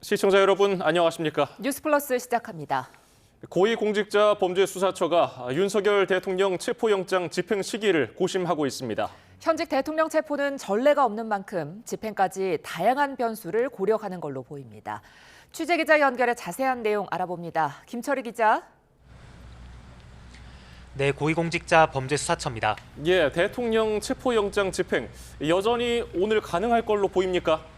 시청자 여러분 안녕하십니까? 뉴스플러스 시작합니다. 고위공직자범죄수사처가 윤석열 대통령 체포영장 집행 시기를 고심하고 있습니다. 현직 대통령 체포는 전례가 없는 만큼 집행까지 다양한 변수를 고려하는 걸로 보입니다. 취재기자 연결해 자세한 내용 알아봅니다. 김철희 기자. 네, 고위공직자범죄수사처입니다. 예, 대통령 체포영장 집행 여전히 오늘 가능할 걸로 보입니까?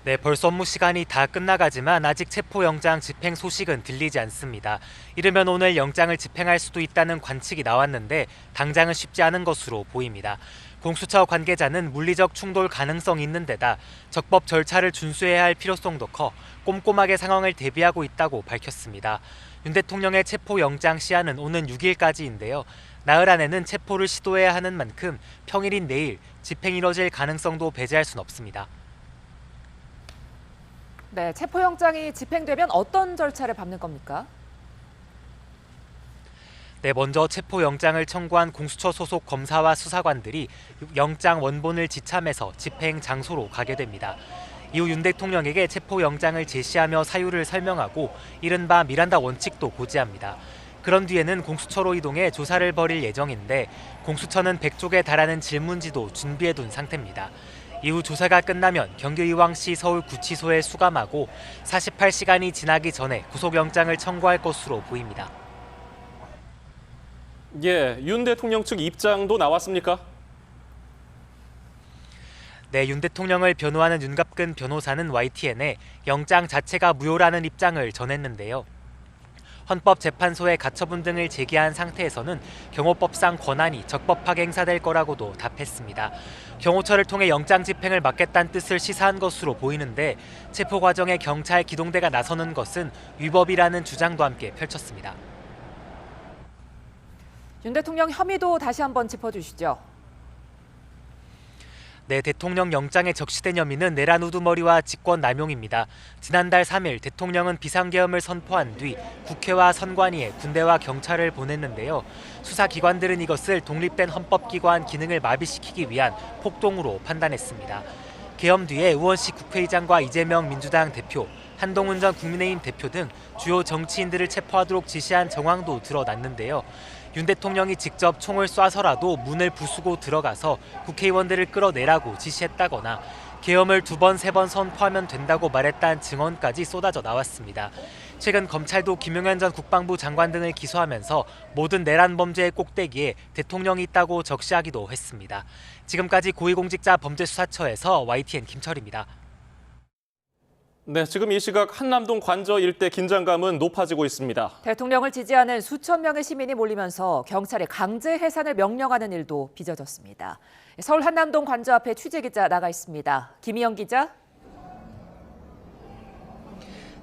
네, 벌써 업무 시간이 다 끝나가지만 아직 체포영장 집행 소식은 들리지 않습니다. 이르면 오늘 영장을 집행할 수도 있다는 관측이 나왔는데 당장은 쉽지 않은 것으로 보입니다. 공수처 관계자는 물리적 충돌 가능성이 있는 데다 적법 절차를 준수해야 할 필요성도 커 꼼꼼하게 상황을 대비하고 있다고 밝혔습니다. 윤 대통령의 체포영장 시한은 오는 6일까지인데요. 나흘 안에는 체포를 시도해야 하는 만큼 평일인 내일 집행이 이뤄질 가능성도 배제할 순 없습니다. 네, 체포영장이 집행되면 어떤 절차를 밟는 겁니까? 네, 먼저 체포영장을 청구한 공수처 소속 검사와 수사관들이 영장 원본을 지참해서 집행 장소로 가게 됩니다. 이후 윤 대통령에게 체포영장을 제시하며 사유를 설명하고 이른바 미란다 원칙도 고지합니다. 그런 뒤에는 공수처로 이동해 조사를 벌일 예정인데 공수처는 100쪽에 달하는 질문지도 준비해둔 상태입니다. 이후 조사가 끝나면 경기의왕시 서울구치소에 수감하고 48시간이 지나기 전에 구속영장을 청구할 것으로 보입니다. 예, 윤 대통령 측 입장도 나왔습니까? 네, 윤 대통령을 변호하는 윤갑근 변호사는 YTN에 영장 자체가 무효라는 입장을 전했는데요. 헌법재판소에 가처분 등을 제기한 상태에서는 경호법상 권한이 적법하게 행사될 거라고도 답했습니다. 경호처를 통해 영장 집행을 막겠다는 뜻을 시사한 것으로 보이는데 체포 과정에 경찰 기동대가 나서는 것은 위법이라는 주장도 함께 펼쳤습니다. 윤 대통령 혐의도 다시 한번 짚어주시죠. 네, 대통령 영장에 적시된 혐의는 내란 우두머리와 직권남용입니다. 지난달 3일 대통령은 비상계엄을 선포한 뒤 국회와 선관위에 군대와 경찰을 보냈는데요. 수사기관들은 이것을 독립된 헌법기관 기능을 마비시키기 위한 폭동으로 판단했습니다. 계엄 뒤에 우원식 국회의장과 이재명 민주당 대표, 한동훈 전 국민의힘 대표 등 주요 정치인들을 체포하도록 지시한 정황도 드러났는데요. 윤 대통령이 직접 총을 쏴서라도 문을 부수고 들어가서 국회의원들을 끌어내라고 지시했다거나 계엄을 2번, 3번 선포하면 된다고 말했다는 증언까지 쏟아져 나왔습니다. 최근 검찰도 김용현 전 국방부 장관 등을 기소하면서 모든 내란 범죄의 꼭대기에 대통령이 있다고 적시하기도 했습니다. 지금까지 고위공직자범죄수사처에서 YTN 김철입니다. 네, 지금 이 시각 한남동 관저 일대 긴장감은 높아지고 있습니다. 대통령을 지지하는 수천 명의 시민이 몰리면서 경찰에 강제 해산을 명령하는 일도 빚어졌습니다. 서울 한남동 관저 앞에 취재기자 나가 있습니다. 김희영 기자.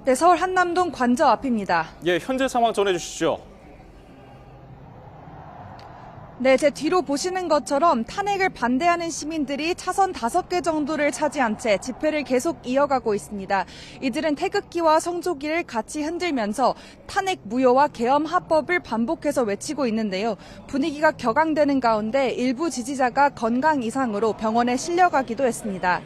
네, 서울 한남동 관저 앞입니다. 예, 현재 상황 전해주시죠. 네, 제 뒤로 보시는 것처럼 탄핵을 반대하는 시민들이 차선 5개 정도를 차지한 채 집회를 계속 이어가고 있습니다. 이들은 태극기와 성조기를 같이 흔들면서 탄핵 무효와 계엄 합법을 반복해서 외치고 있는데요. 분위기가 격앙되는 가운데 일부 지지자가 건강 이상으로 병원에 실려가기도 했습니다.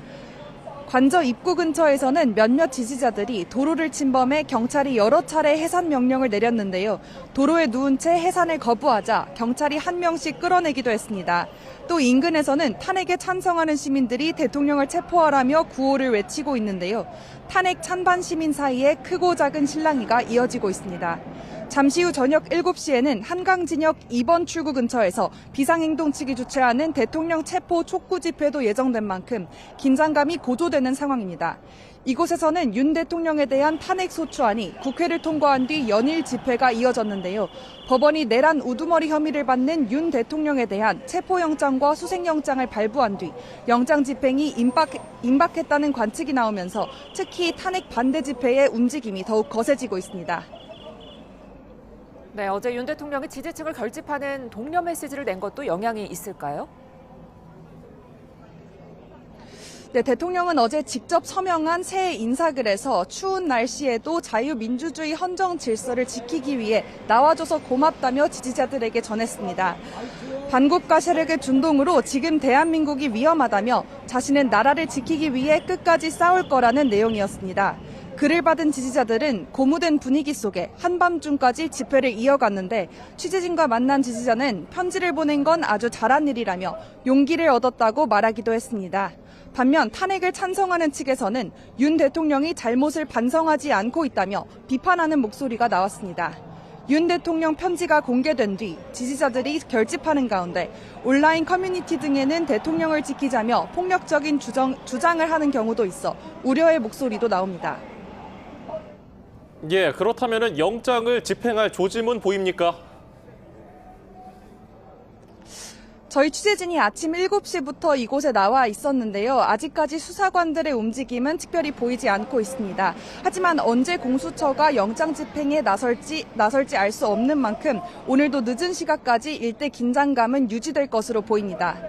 관저 입구 근처에서는 몇몇 지지자들이 도로를 침범해 경찰이 여러 차례 해산 명령을 내렸는데요. 도로에 누운 채 해산을 거부하자 경찰이 한 명씩 끌어내기도 했습니다. 또 인근에서는 탄핵에 찬성하는 시민들이 대통령을 체포하라며 구호를 외치고 있는데요. 탄핵 찬반 시민 사이에 크고 작은 실랑이가 이어지고 있습니다. 잠시 후 저녁 7시에는 한강진역 2번 출구 근처에서 비상행동 측이 주최하는 대통령 체포 촉구 집회도 예정된 만큼 긴장감이 고조되는 상황입니다. 이곳에서는 윤 대통령에 대한 탄핵 소추안이 국회를 통과한 뒤 연일 집회가 이어졌는데요. 법원이 내란 우두머리 혐의를 받는 윤 대통령에 대한 체포영장과 수색영장을 발부한 뒤 영장 집행이 임박했다는 관측이 나오면서 특히 탄핵 반대 집회의 움직임이 더욱 거세지고 있습니다. 네, 어제 윤 대통령이 지지층을 결집하는 독려 메시지를 낸 것도 영향이 있을까요? 네, 대통령은 어제 직접 서명한 새해 인사글에서 추운 날씨에도 자유민주주의 헌정 질서를 지키기 위해 나와줘서 고맙다며 지지자들에게 전했습니다. 반국가 세력의 준동으로 지금 대한민국이 위험하다며 자신은 나라를 지키기 위해 끝까지 싸울 거라는 내용이었습니다. 글을 받은 지지자들은 고무된 분위기 속에 한밤중까지 집회를 이어갔는데 취재진과 만난 지지자는 편지를 보낸 건 아주 잘한 일이라며 용기를 얻었다고 말하기도 했습니다. 반면 탄핵을 찬성하는 측에서는 윤 대통령이 잘못을 반성하지 않고 있다며 비판하는 목소리가 나왔습니다. 윤 대통령 편지가 공개된 뒤 지지자들이 결집하는 가운데 온라인 커뮤니티 등에는 대통령을 지키자며 폭력적인 주장을 하는 경우도 있어 우려의 목소리도 나옵니다. 예, 그렇다면 영장을 집행할 조짐은 보입니까? 저희 취재진이 아침 7시부터 이곳에 나와 있었는데요. 아직까지 수사관들의 움직임은 특별히 보이지 않고 있습니다. 하지만 언제 공수처가 영장 집행에 나설지 알 수 없는 만큼 오늘도 늦은 시각까지 일대 긴장감은 유지될 것으로 보입니다.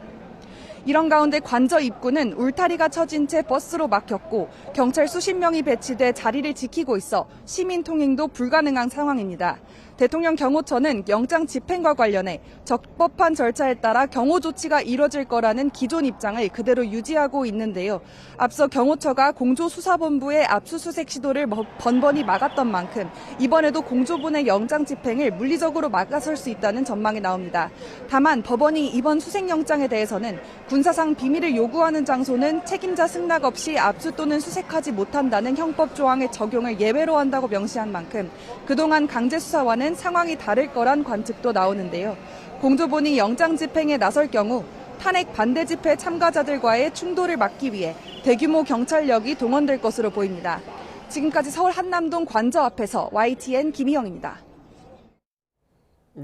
이런 가운데 관저 입구는 울타리가 쳐진 채 버스로 막혔고 경찰 수십 명이 배치돼 자리를 지키고 있어 시민 통행도 불가능한 상황입니다. 대통령 경호처는 영장 집행과 관련해 적법한 절차에 따라 경호 조치가 이뤄질 거라는 기존 입장을 그대로 유지하고 있는데요. 앞서 경호처가 공조수사본부의 압수수색 시도를 번번이 막았던 만큼 이번에도 공조본의 영장 집행을 물리적으로 막아설 수 있다는 전망이 나옵니다. 다만 법원이 이번 수색영장에 대해서는 군사상 비밀을 요구하는 장소는 책임자 승낙 없이 압수 또는 수색하지 못한다는 형법 조항의 적용을 예외로 한다고 명시한 만큼 그동안 강제 수사와는 상황이 다를 거란 관측도 나오는데요. 공조본이 영장 집행에 나설 경우 탄핵 반대 집회 참가자들과의 충돌을 막기 위해 대규모 경찰력이 동원될 것으로 보입니다. 지금까지 서울 한남동 관저 앞에서 YTN 김희영입니다.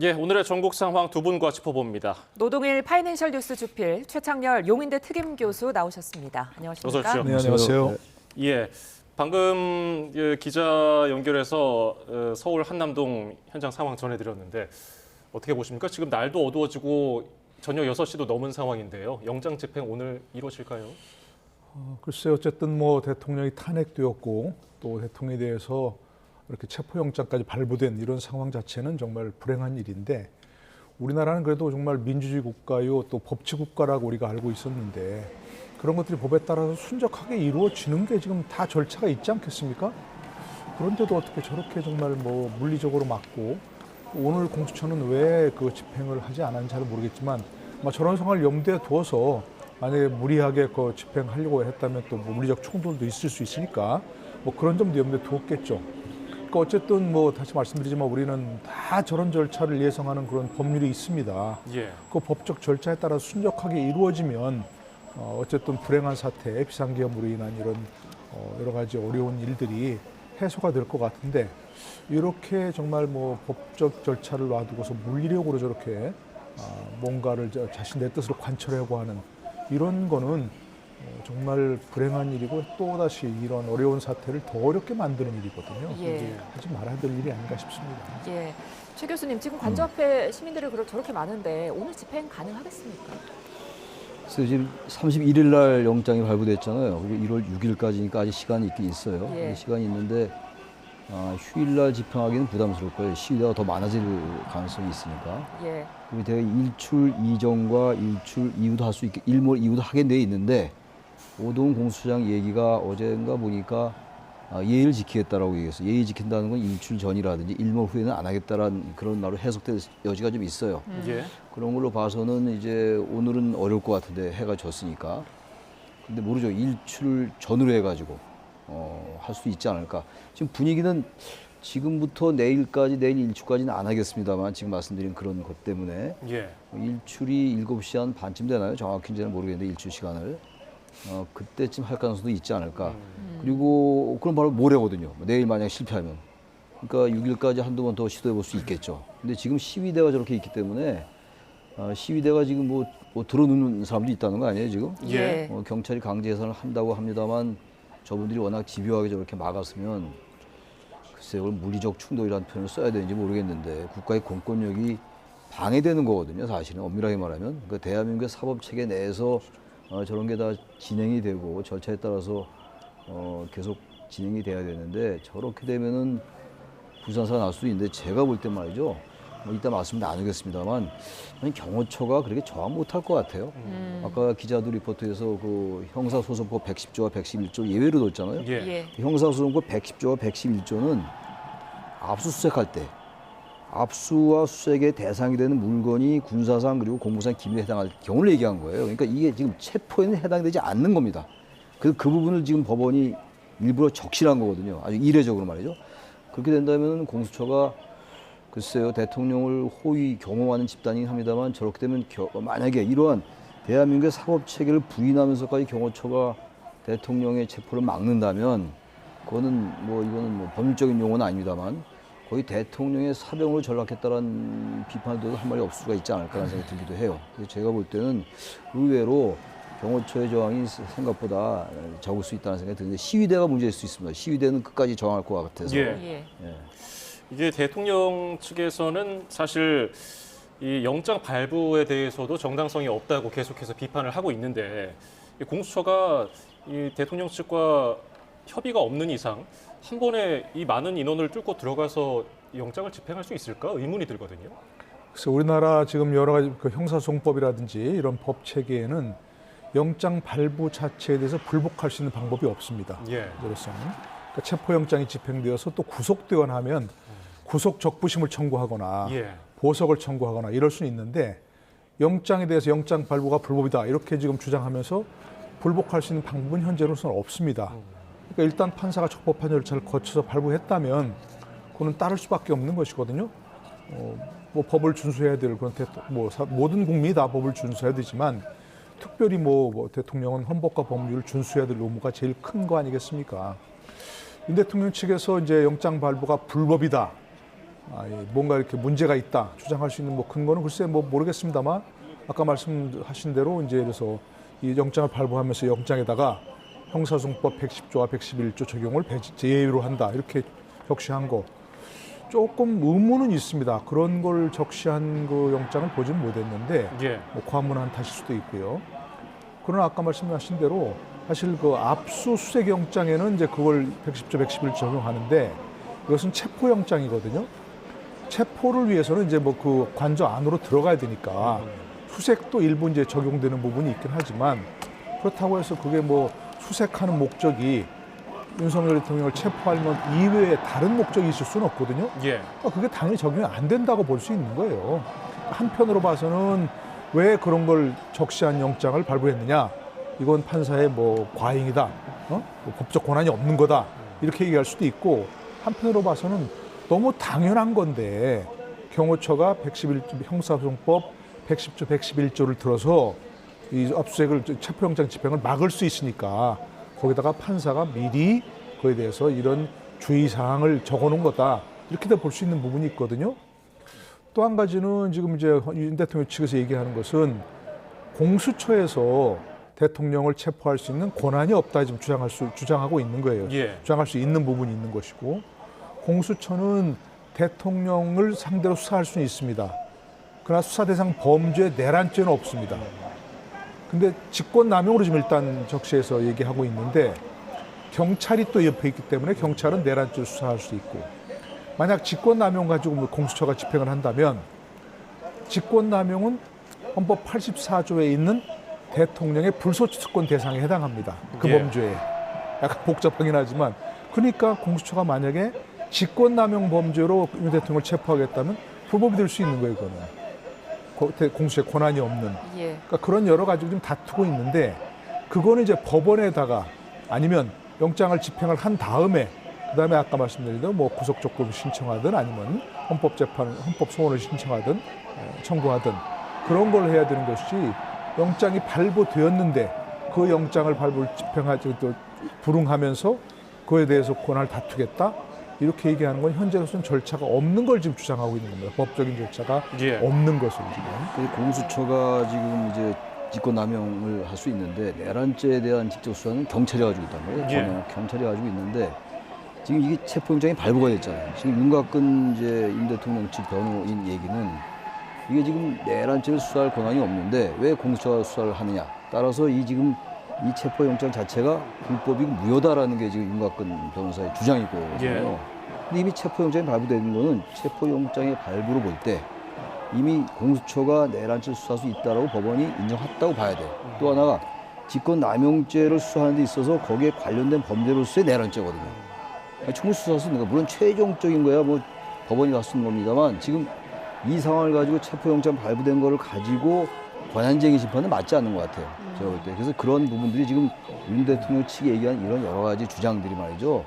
예, 오늘의 전국 상황 두 분과 짚어봅니다. 노동일 파이낸셜 뉴스 주필 최창렬 용인대 특임 교수 나오셨습니다. 안녕하십니까? 어서 오십시오. 네, 안녕하세요. 예, 방금 기자 연결해서 서울 한남동 현장 상황 전해드렸는데 어떻게 보십니까? 지금 날도 어두워지고 저녁 6시도 넘은 상황인데요. 영장 집행 오늘 이루어질까요? 글쎄 어쨌든 뭐 대통령이 탄핵되었고 또 대통령에 대해서 이렇게 체포영장까지 발부된 이런 상황 자체는 정말 불행한 일인데 우리나라는 그래도 정말 민주주의 국가요 또 법치 국가라고 우리가 알고 있었는데 그런 것들이 법에 따라서 순적하게 이루어지는 게 지금 다 절차가 있지 않겠습니까? 그런데도 어떻게 저렇게 정말 뭐 물리적으로 막고 오늘 공수처는 왜 그 집행을 하지 않았는지 잘 모르겠지만 저런 상황을 염두에 두어서 만약에 무리하게 그 집행하려고 했다면 또 뭐 물리적 충돌도 있을 수 있으니까 뭐 그런 점도 염두에 두었겠죠. 그러니까 어쨌든 뭐 다시 말씀드리지만 우리는 다 저런 절차를 예상하는 그런 법률이 있습니다. 예. 그 법적 절차에 따라 순적하게 이루어지면 어쨌든 불행한 사태, 비상계엄으로 인한 이런 여러 가지 어려운 일들이 해소가 될 것 같은데 이렇게 정말 뭐 법적 절차를 놔두고서 물리력으로 저렇게 뭔가를 자신의 뜻으로 관철하려고 하는 이런 거는 정말 불행한 일이고 또다시 이런 어려운 사태를 더 어렵게 만드는 일이거든요. 예. 하지 말아야 될 일이 아닌가 싶습니다. 예. 최 교수님, 지금 관저 앞에 시민들이 저렇게 많은데 오늘 집행 가능하겠습니까? 그래서 지금 31일 날 영장이 발부됐잖아요. 그리고 1월 6일까지니까 아직 시간이 있긴 있어요. 예. 시간이 있는데 휴일 날 집행하기는 부담스러울 거예요. 시위대가 더 많아질 가능성이 있으니까. 예. 그리고 대개 일출 이전과 일출 이후도 할 수 있게 일몰 이후도 하게 돼 있는데 오동 공수처장 얘기가 어젠가 보니까 예의를 지키겠다라고 얘기했어요. 예의 지킨다는 건 일출 전이라든지 일몰 후에는 안 하겠다라는 그런 말로 해석될 여지가 좀 있어요. 예. 그런 걸로 봐서는 이제 오늘은 어려울 것 같은데 해가 졌으니까. 근데 모르죠. 일출 전으로 해가지고 할 수 있지 않을까. 지금 분위기는 지금부터 내일까지 내일 일출까지는 안 하겠습니다만 지금 말씀드린 그런 것 때문에 예. 일출이 7시 한 반쯤 되나요? 정확히는 모르겠는데 일출 시간을 그때쯤 할 가능성도 있지 않을까. 그리고 그럼 바로 모레거든요. 내일 만약 실패하면. 그러니까 6일까지 한두 번 더 시도해 볼 수 있겠죠. 근데 지금 시위대가 저렇게 있기 때문에 시위대가 지금 뭐 들어누는 사람도 있다는 거 아니에요 지금? 예. 경찰이 강제 해산을 한다고 합니다만 저분들이 워낙 집요하게 저렇게 막았으면 글쎄요, 물리적 충돌이라는 표현을 써야 되는지 모르겠는데 국가의 공권력이 방해되는 거거든요. 사실은 엄밀하게 말하면. 그러니까 대한민국의 사법체계 내에서 저런 게 다 진행이 되고 절차에 따라서 계속 진행이 돼야 되는데 저렇게 되면은 불상사가 날 수도 있는데 제가 볼 때 말이죠. 뭐 이따 말씀 나누겠습니다만 저는 경호처가 그렇게 저항 못할 것 같아요. 아까 기자들 리포트에서 그 형사소송법 110조와 111조 예외로 뒀잖아요. 예. 예. 형사소송법 110조와 111조는 압수수색할 때 압수와 수색의 대상이 되는 물건이 군사상 그리고 공무상 기밀에 해당할 경우를 얘기한 거예요. 그러니까 이게 지금 체포에는 해당되지 않는 겁니다. 그 부분을 지금 법원이 일부러 적시한 거거든요. 아주 이례적으로 말이죠. 그렇게 된다면 공수처가 글쎄요, 대통령을 호위 경호하는 집단이긴 합니다만 저렇게 되면 만약에 이러한 대한민국의 사법 체계를 부인하면서까지 경호처가 대통령의 체포를 막는다면 그거는 뭐 이거는 뭐 법률적인 용어는 아닙니다만 거의 대통령의 사병으로 전락했다는 비판도 한 말이 없을 수가 있지 않을까라는 생각이 들기도 해요. 그래서 제가 볼 때는 의외로 경호처의 저항이 생각보다 적을 수 있다는 생각이 드는데 시위대가 문제일 수 있습니다. 시위대는 끝까지 저항할 것 같아서. 예. 예. 이게 대통령 측에서는 사실 이 영장 발부에 대해서도 정당성이 없다고 계속해서 비판을 하고 있는데 이 공수처가 이 대통령 측과 협의가 없는 이상 한 번에 이 많은 인원을 뚫고 들어가서 영장을 집행할 수 있을까 의문이 들거든요. 그래서 우리나라 지금 여러 가지 그 형사소송법이라든지 이런 법 체계에는 영장 발부 자체에 대해서 불복할 수 있는 방법이 없습니다. 예. 그래서 그러니까 체포영장이 집행되어서 또 구속되거나 하면 구속 적부심을 청구하거나 예. 보석을 청구하거나 이럴 수는 있는데 영장에 대해서 영장 발부가 불법이다 이렇게 지금 주장하면서 불복할 수 있는 방법은 현재로서는 없습니다. 그러니까 일단 판사가 적법한 절차를 거쳐서 발부했다면 그거는 따를 수밖에 없는 것이거든요. 뭐 법을 준수해야 될 그런 모든 국민이 다 법을 준수해야 되지만 특별히 뭐 대통령은 헌법과 법률을 준수해야 될 의무가 제일 큰 거 아니겠습니까? 윤 대통령 측에서 이제 영장 발부가 불법이다, 뭔가 이렇게 문제가 있다 주장할 수 있는 뭐 근거는 글쎄 뭐 모르겠습니다만 아까 말씀하신 대로 이제 그래서 이 영장을 발부하면서 영장에다가 형사소송법 110조와 111조 적용을 예외로 한다 이렇게 적시한 거 조금 의문은 있습니다. 그런 걸 적시한 그 영장을 보지는 못했는데 예. 뭐 과문한 탓일 수도 있고요. 그러나 아까 말씀하신 대로 사실 그 압수수색 영장에는 이제 그걸 110조, 111조 적용하는데 이것은 체포영장이거든요. 체포를 위해서는 이제 뭐 그 관저 안으로 들어가야 되니까 수색도 일부 이제 적용되는 부분이 있긴 하지만 그렇다고 해서 그게 뭐 수색하는 목적이 윤석열 대통령을 체포하는 것 이외에 다른 목적이 있을 수는 없거든요. 예. 그게 당연히 적용이 안 된다고 볼 수 있는 거예요. 한편으로 봐서는 왜 그런 걸 적시한 영장을 발부했느냐? 이건 판사의 뭐 과잉이다, 뭐 법적 권한이 없는 거다 이렇게 얘기할 수도 있고 한편으로 봐서는 너무 당연한 건데 경호처가 111조 형사소송법 110조, 111조를 들어서 이 압수수색을 체포영장 집행을 막을 수 있으니까 거기다가 판사가 미리 그에 대해서 이런 주의사항을 적어놓은 거다 이렇게도 볼 수 있는 부분이 있거든요. 또 한 가지는 지금 이제 윤 대통령 측에서 얘기하는 것은 공수처에서 대통령을 체포할 수 있는 권한이 없다 지금 주장하고 있는 거예요. 예. 주장할 수 있는 부분이 있는 것이고 공수처는 대통령을 상대로 수사할 수는 있습니다. 그러나 수사 대상 범죄 내란죄는 없습니다. 근데 직권남용으로 지금 일단 적시해서 얘기하고 있는데 경찰이 또 옆에 있기 때문에 경찰은 내란죄를 수사할 수 있고 만약 직권남용 가지고 공수처가 집행을 한다면 직권남용은 헌법 84조에 있는 대통령의 불소추권 대상에 해당합니다. 그 예. 범죄에. 약간 복잡하긴 하지만 그러니까 공수처가 만약에 직권남용 범죄로 윤 대통령을 체포하겠다면 불법이 될 수 있는 거예요. 이거는. 공수처에 권한이 없는. 예. 그러니까 그런 여러 가지를 좀 다투고 있는데 그거는 이제 법원에다가 아니면 영장을 집행을 한 다음에 그다음에 아까 말씀드린 대로 뭐 구속 조건을 신청하든 아니면 헌법 소원을 신청하든 청구하든 그런 걸 해야 되는 것이 영장이 발부되었는데 그 영장을 집행하지 또 불응하면서 그에 대해서 권한을 다투겠다 이렇게 얘기하는 건 현재로서는 절차가 없는 걸 지금 주장하고 있는 겁니다. 법적인 절차가 예. 없는 것을 지금. 그 공수처가 지금 이제 직권남용을 할 수 있는데 내란죄에 대한 직접 수사는 경찰이 가지고 있단 말이에요. 예. 경찰이 가지고 있는데 지금 이게 체포영장이 발부가 됐잖아요. 지금 윤곽근 이제 윤 대통령 측 변호인 얘기는 이게 지금 내란죄를 수사할 권한이 없는데 왜 공수처가 수사를 하느냐. 따라서 이 지금 이 체포영장 자체가 불법이고 무효다라는 게 지금 윤곽근 변호사의 주장이거든요. 예. 근데 이미 체포영장이 발부된 거는 체포영장의 발부로 볼 때 이미 공수처가 내란죄 수사할 수 있다라고 법원이 인정했다고 봐야 돼요. 또 하나가 직권남용죄를 수사하는 데 있어서 거기에 관련된 범죄로서의 내란죄거든요. 충분히 수사할 수 있는 거 물론 최종적인 거야 뭐 법원이 할 수 있는 겁니다만 지금 이 상황을 가지고 체포영장 발부된 거를 가지고 권한쟁의 심판은 맞지 않는 것 같아요. 제가 볼 때. 그래서 그런 부분들이 지금 윤 대통령 측이 얘기한 이런 여러 가지 주장들이 말이죠.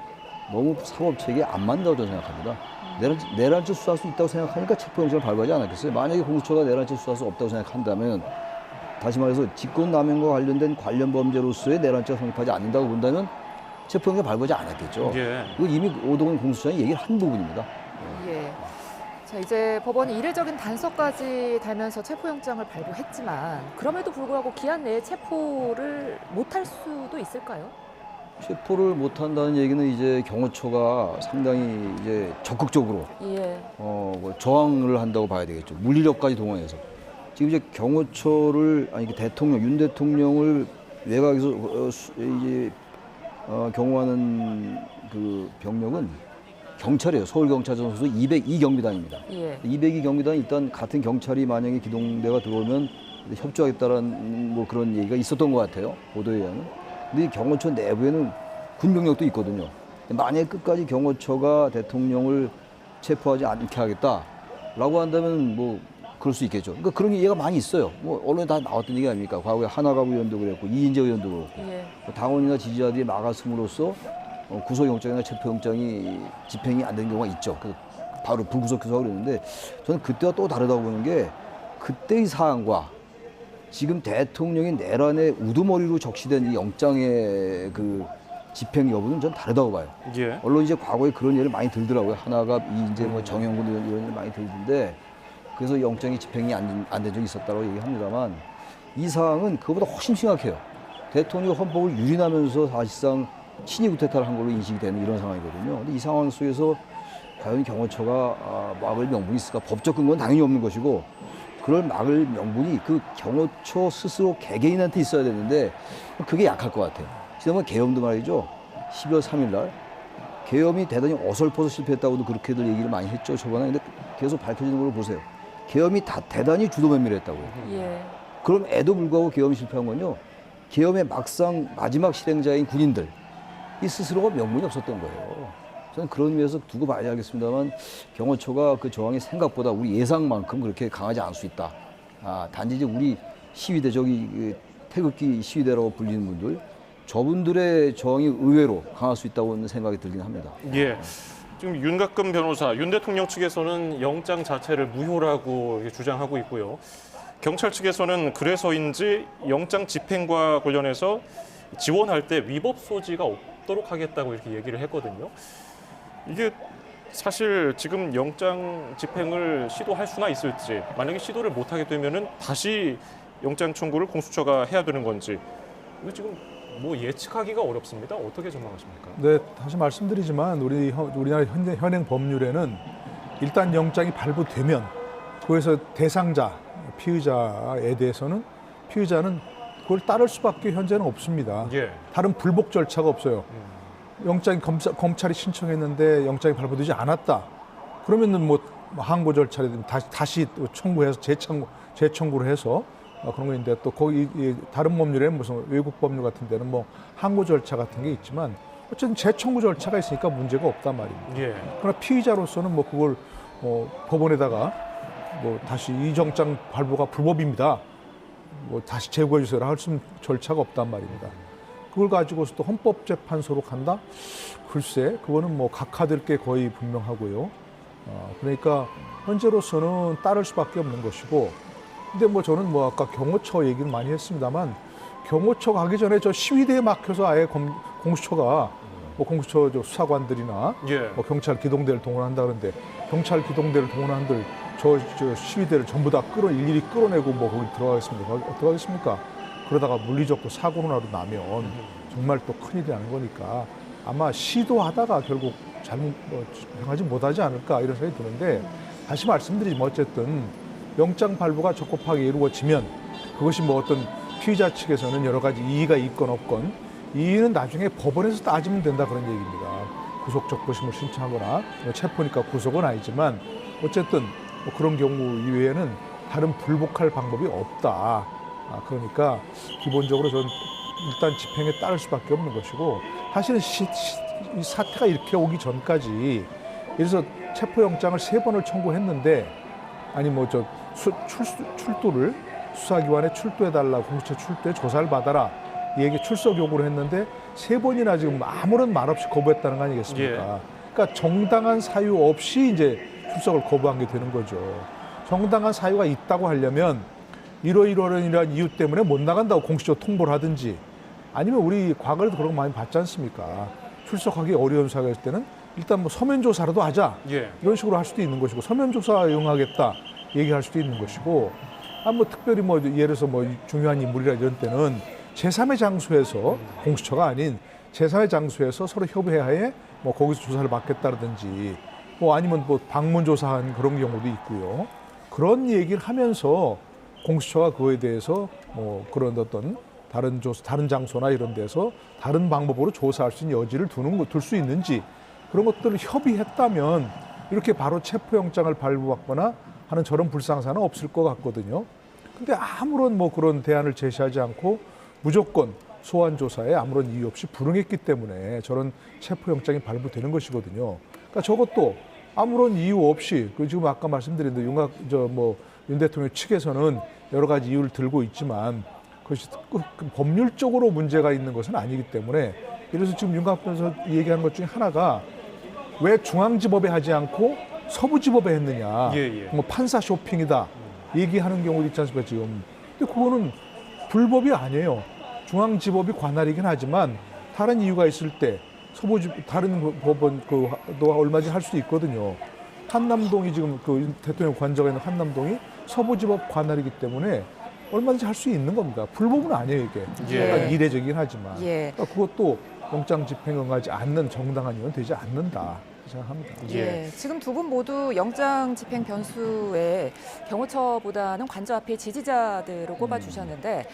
너무 사법체계에 안 맞는다고 저는 생각합니다. 내란죄 수사할 수 있다고 생각하니까 체포영장을 발부하지 않았겠어요. 만약에 공수처가 내란죄 수사할 수 없다고 생각한다면 다시 말해서 직권남용과 관련된 관련 범죄로서의 내란죄가 성립하지 않는다고 본다면 체포영장 발부하지 않았겠죠. 예. 이건 이미 오동훈 공수처장이 얘기를 한 부분입니다. 예. 자, 이제 법원이 이례적인 단서까지 달면서 체포영장을 발부했지만 그럼에도 불구하고 기한 내에 체포를 못할 수도 있을까요? 체포를 못한다는 얘기는 이제 경호처가 상당히 이제 적극적으로 예. 뭐 저항을 한다고 봐야 되겠죠. 물리력까지 동원해서. 지금 이제 경호처를 아니 대통령 윤 대통령을 외곽에서 이제 경호하는 그 병력은 경찰이에요. 서울경찰청 소속 202경비단입니다. 예. 202경비단 일단 같은 경찰이 만약에 기동대가 들어오면 협조하겠다라는 뭐 그런 얘기가 있었던 것 같아요. 보도에 의하면. 근데 이 경호처 내부에는 군병력도 있거든요. 만약에 끝까지 경호처가 대통령을 체포하지 않게 하겠다라고 한다면 뭐 그럴 수 있겠죠. 그러니까 그런 얘기가 많이 있어요. 뭐 언론에 다 나왔던 얘기 아닙니까? 과거에 하나갑 의원도 그랬고 이인재 의원도 그렇고 예. 당원이나 지지자들이 막았음으로써 구속영장이나 체포영장이 집행이 안 된 경우가 있죠. 그래서 바로 불구속 기소하고 그랬는데 저는 그때와 또 다르다고 보는 게 그때의 사안과 지금 대통령이 내란의 우두머리로 적시된 이 영장의 그 집행 여부는 전 다르다고 봐요. 예. 물론 이제 과거에 그런 예를 많이 들더라고요. 하나갑, 이인재, 뭐 정영근 이런 일 많이 들던데 그래서 영장이 집행이 안 된 적이 있었다고 얘기합니다만 이 사항은 그거보다 훨씬 심각해요. 대통령이 헌법을 유린하면서 사실상 친위 구태타를 한 걸로 인식이 되는 이런 상황이거든요. 근데 이 상황 속에서 과연 경호처가 막을 명분이 있을까? 법적 근거는 당연히 없는 것이고 그걸 막을 명분이 그 경호처 스스로 개개인한테 있어야 되는데 그게 약할 것 같아요. 지난번 계엄도 말이죠. 12월 3일 날 계엄이 대단히 어설퍼서 실패했다고도 그렇게들 얘기를 많이 했죠. 초반에. 근데 계속 밝혀지는 걸로 보세요. 계엄이 다 대단히 주도 면밀했다고요. 예. 그럼 애도 불구하고 계엄이 실패한 건요. 계엄의 막상 마지막 실행자인 군인들 이 스스로가 명분이 없었던 거예요. 저는 그런 의미에서 두고 봐야겠습니다만 경호처가 그 저항이 생각보다 우리 예상만큼 그렇게 강하지 않을 수 있다. 단지 이제 우리 시위대 저기 태극기 시위대라고 불리는 분들 저분들의 저항이 의외로 강할 수 있다고 생각이 들긴 합니다. 예. 지금 윤곽근 변호사, 윤 대통령 측에서는 영장 자체를 무효라고 이렇게 주장하고 있고요. 경찰 측에서는 그래서인지 영장 집행과 관련해서 지원할 때 위법 소지가 없도록 하겠다고 이렇게 얘기를 했거든요. 이게 사실 지금 영장 집행을 시도할 수나 있을지, 만약에 시도를 못하게 되면은 다시 영장 청구를 공수처가 해야 되는 건지, 이거 지금 뭐 예측하기가 어렵습니다. 어떻게 전망하십니까? 네, 다시 말씀드리지만 우리나라 현행 법률에는 일단 영장이 발부되면 그에서 대상자, 피의자에 대해서는 피의자는 그걸 따를 수밖에 현재는 없습니다. 예. 다른 불복 절차가 없어요. 영장이 검찰이 신청했는데 영장이 발부되지 않았다. 그러면은 뭐 항고 절차를 다시 또 청구해서 재청구를 해서 그런 거 있는데 또 거기 다른 법률에 무슨 외국 법률 같은 데는 뭐 항고 절차 같은 게 있지만 어쨌든 재청구 절차가 있으니까 문제가 없단 말입니다. 예. 그러나 피의자로서는 뭐 그걸 법원에다가 뭐 다시 이 영장 발부가 불법입니다. 뭐 다시 제고해 주세요 할 수 있는 절차가 없단 말입니다. 그걸 가지고서 또 헌법재판소로 간다? 글쎄, 그거는 뭐 각하될 게 거의 분명하고요. 그러니까 현재로서는 따를 수밖에 없는 것이고, 근데 뭐 저는 뭐 아까 경호처 얘기를 많이 했습니다만 경호처 가기 전에 저 시위대에 막혀서 아예 공수처가 뭐 공수처 수사관들이나 예. 뭐 경찰 기동대를 동원한다 그러는데 경찰 기동대를 동원한들 저 시위대를 전부 다 일일이 끌어내고 뭐 거기 들어가겠습니까? 어떻게 하겠습니까? 그러다가 물리적으로 사고로라도 나면 정말 또 큰일이 나는 거니까 아마 시도하다가 결국 행하지 못하지 않을까 이런 생각이 드는데 다시 말씀드리지만 어쨌든 영장 발부가 적법하게 이루어지면 그것이 뭐 어떤 피의자 측에서는 여러 가지 이의가 있건 없건 이의는 나중에 법원에서 따지면 된다 그런 얘기입니다. 구속 적부심을 신청하거나 체포니까 구속은 아니지만 어쨌든 뭐 그런 경우 이외에는 다른 불복할 방법이 없다. 그러니까 기본적으로 저는 일단 집행에 따를 수밖에 없는 것이고 사실은 이 사태가 이렇게 오기 전까지 그래서 체포영장을 3번을 청구했는데 아니 뭐 저 출두를 수사기관에 출두해달라고 공수처 출두해 조사를 받아라 이 얘기 출석 요구를 했는데 3번이나 지금 아무런 말 없이 거부했다는 거 아니겠습니까? 그러니까 정당한 사유 없이 이제 출석을 거부한 게 되는 거죠. 정당한 사유가 있다고 하려면 이러이러한 이유 때문에 못 나간다고 공식적으로 통보를 하든지 아니면 우리 과거에도 그런 거 많이 봤지 않습니까? 출석하기 어려운 사유가 있을 때는 일단 뭐 서면 조사라도 하자 이런 식으로 할 수도 있는 것이고 서면 조사 응하겠다 얘기할 수도 있는 것이고 뭐 특별히 뭐 예를 들어서 뭐 중요한 인물이라 이런 때는 제3의 장소에서 공수처가 아닌 제3의 장소에서 서로 협의하에 뭐 거기서 조사를 받겠다든지 뭐 아니면 뭐 방문 조사한 그런 경우도 있고요. 그런 얘기를 하면서 공수처가 그거에 대해서 뭐 그런 어떤 다른 장소나 이런 데서 다른 방법으로 조사할 수 있는 여지를 둘 수 있는지 그런 것들을 협의했다면 이렇게 바로 체포영장을 발부받거나 하는 저런 불상사는 없을 것 같거든요. 근데 아무런 뭐 그런 대안을 제시하지 않고 무조건 소환 조사에 아무런 이유 없이 불응했기 때문에 저런 체포영장이 발부되는 것이거든요. 그러니까 저것도 아무런 이유 없이 지금 아까 말씀드린 윤 대통령 측에서는 여러 가지 이유를 들고 있지만 그것이 법률적으로 문제가 있는 것은 아니기 때문에 그래서 지금 윤곽 변호사 얘기하는 것 중에 하나가 왜 중앙지법에 하지 않고 서부지법에 했느냐. 뭐 판사 쇼핑이다. 얘기하는 경우도 있지 않습니까 지금. 근데 그거는 불법이 아니에요. 중앙지법이 관할이긴 하지만 다른 이유가 있을 때 다른 법원도 얼마든지 할 수도 있거든요. 한남동이 지금 그 대통령 관저가 있는 한남동이 서부지법 관할이기 때문에 얼마든지 할 수 있는 겁니다. 불법은 아니에요 이게. 그러니까 이례적이긴 하지만. 그러니까 그것도 영장 집행 응하지 않는 정당한 이유는 되지 않는다 생각합니다. 지금 두 분 모두 영장 집행 변수에 경호처보다는 관저 앞에 지지자들을 꼽아주셨는데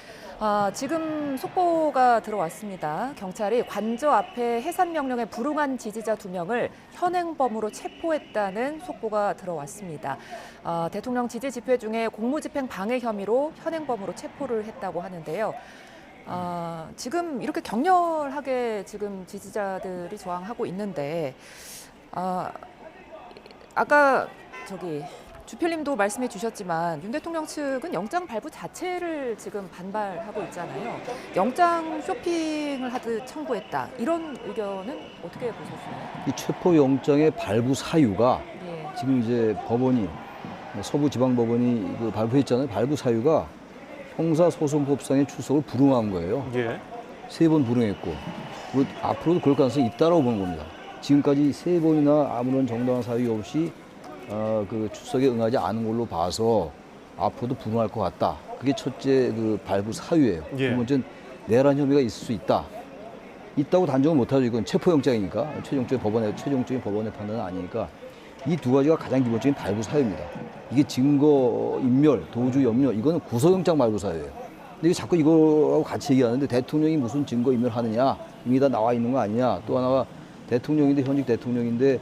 지금 속보가 들어왔습니다. 경찰이 관저 앞에 해산 명령에 불응한 지지자 2명을 현행범으로 체포했다는 속보가 들어왔습니다. 대통령 지지 집회 중에 공무집행 방해 혐의로 현행범으로 체포를 했다고 하는데요. 지금 이렇게 격렬하게 지금 지지자들이 저항하고 있는데 아까 주필님도 말씀해 주셨지만 윤 대통령 측은 영장 발부 자체를 지금 반발하고 있잖아요. 영장 쇼핑을 하듯 청구했다. 이런 의견은 어떻게 보셨어요? 이 체포영장의 발부 사유가 지금 이제 서부지방법원이 발부했잖아요. 발부 사유가 형사소송법상의 출석을 불응한 거예요. 3번 불응했고 앞으로도 그럴 가능성이 있다라고 보는 겁니다. 지금까지 3번이나 아무런 정당한 사유 없이 그 출석에 응하지 않은 걸로 봐서 앞으로도 불응할 것 같다. 그게 첫째 발부 사유예요. 두 번째는 내란 혐의가 있을 수 있다. 있다고 단정을 못하죠. 이건 체포영장이니까 최종적인 법원의 판단은 아니니까 이 두 가지가 가장 기본적인 발부 사유입니다. 이게 증거 인멸, 도주 염려 이거는 구속영장 발부 사유예요. 근데 이게 자꾸 이거하고 같이 얘기하는데 대통령이 무슨 증거 인멸하느냐 이미 다 나와 있는 거 아니냐. 또 하나가 대통령인데 현직 대통령인데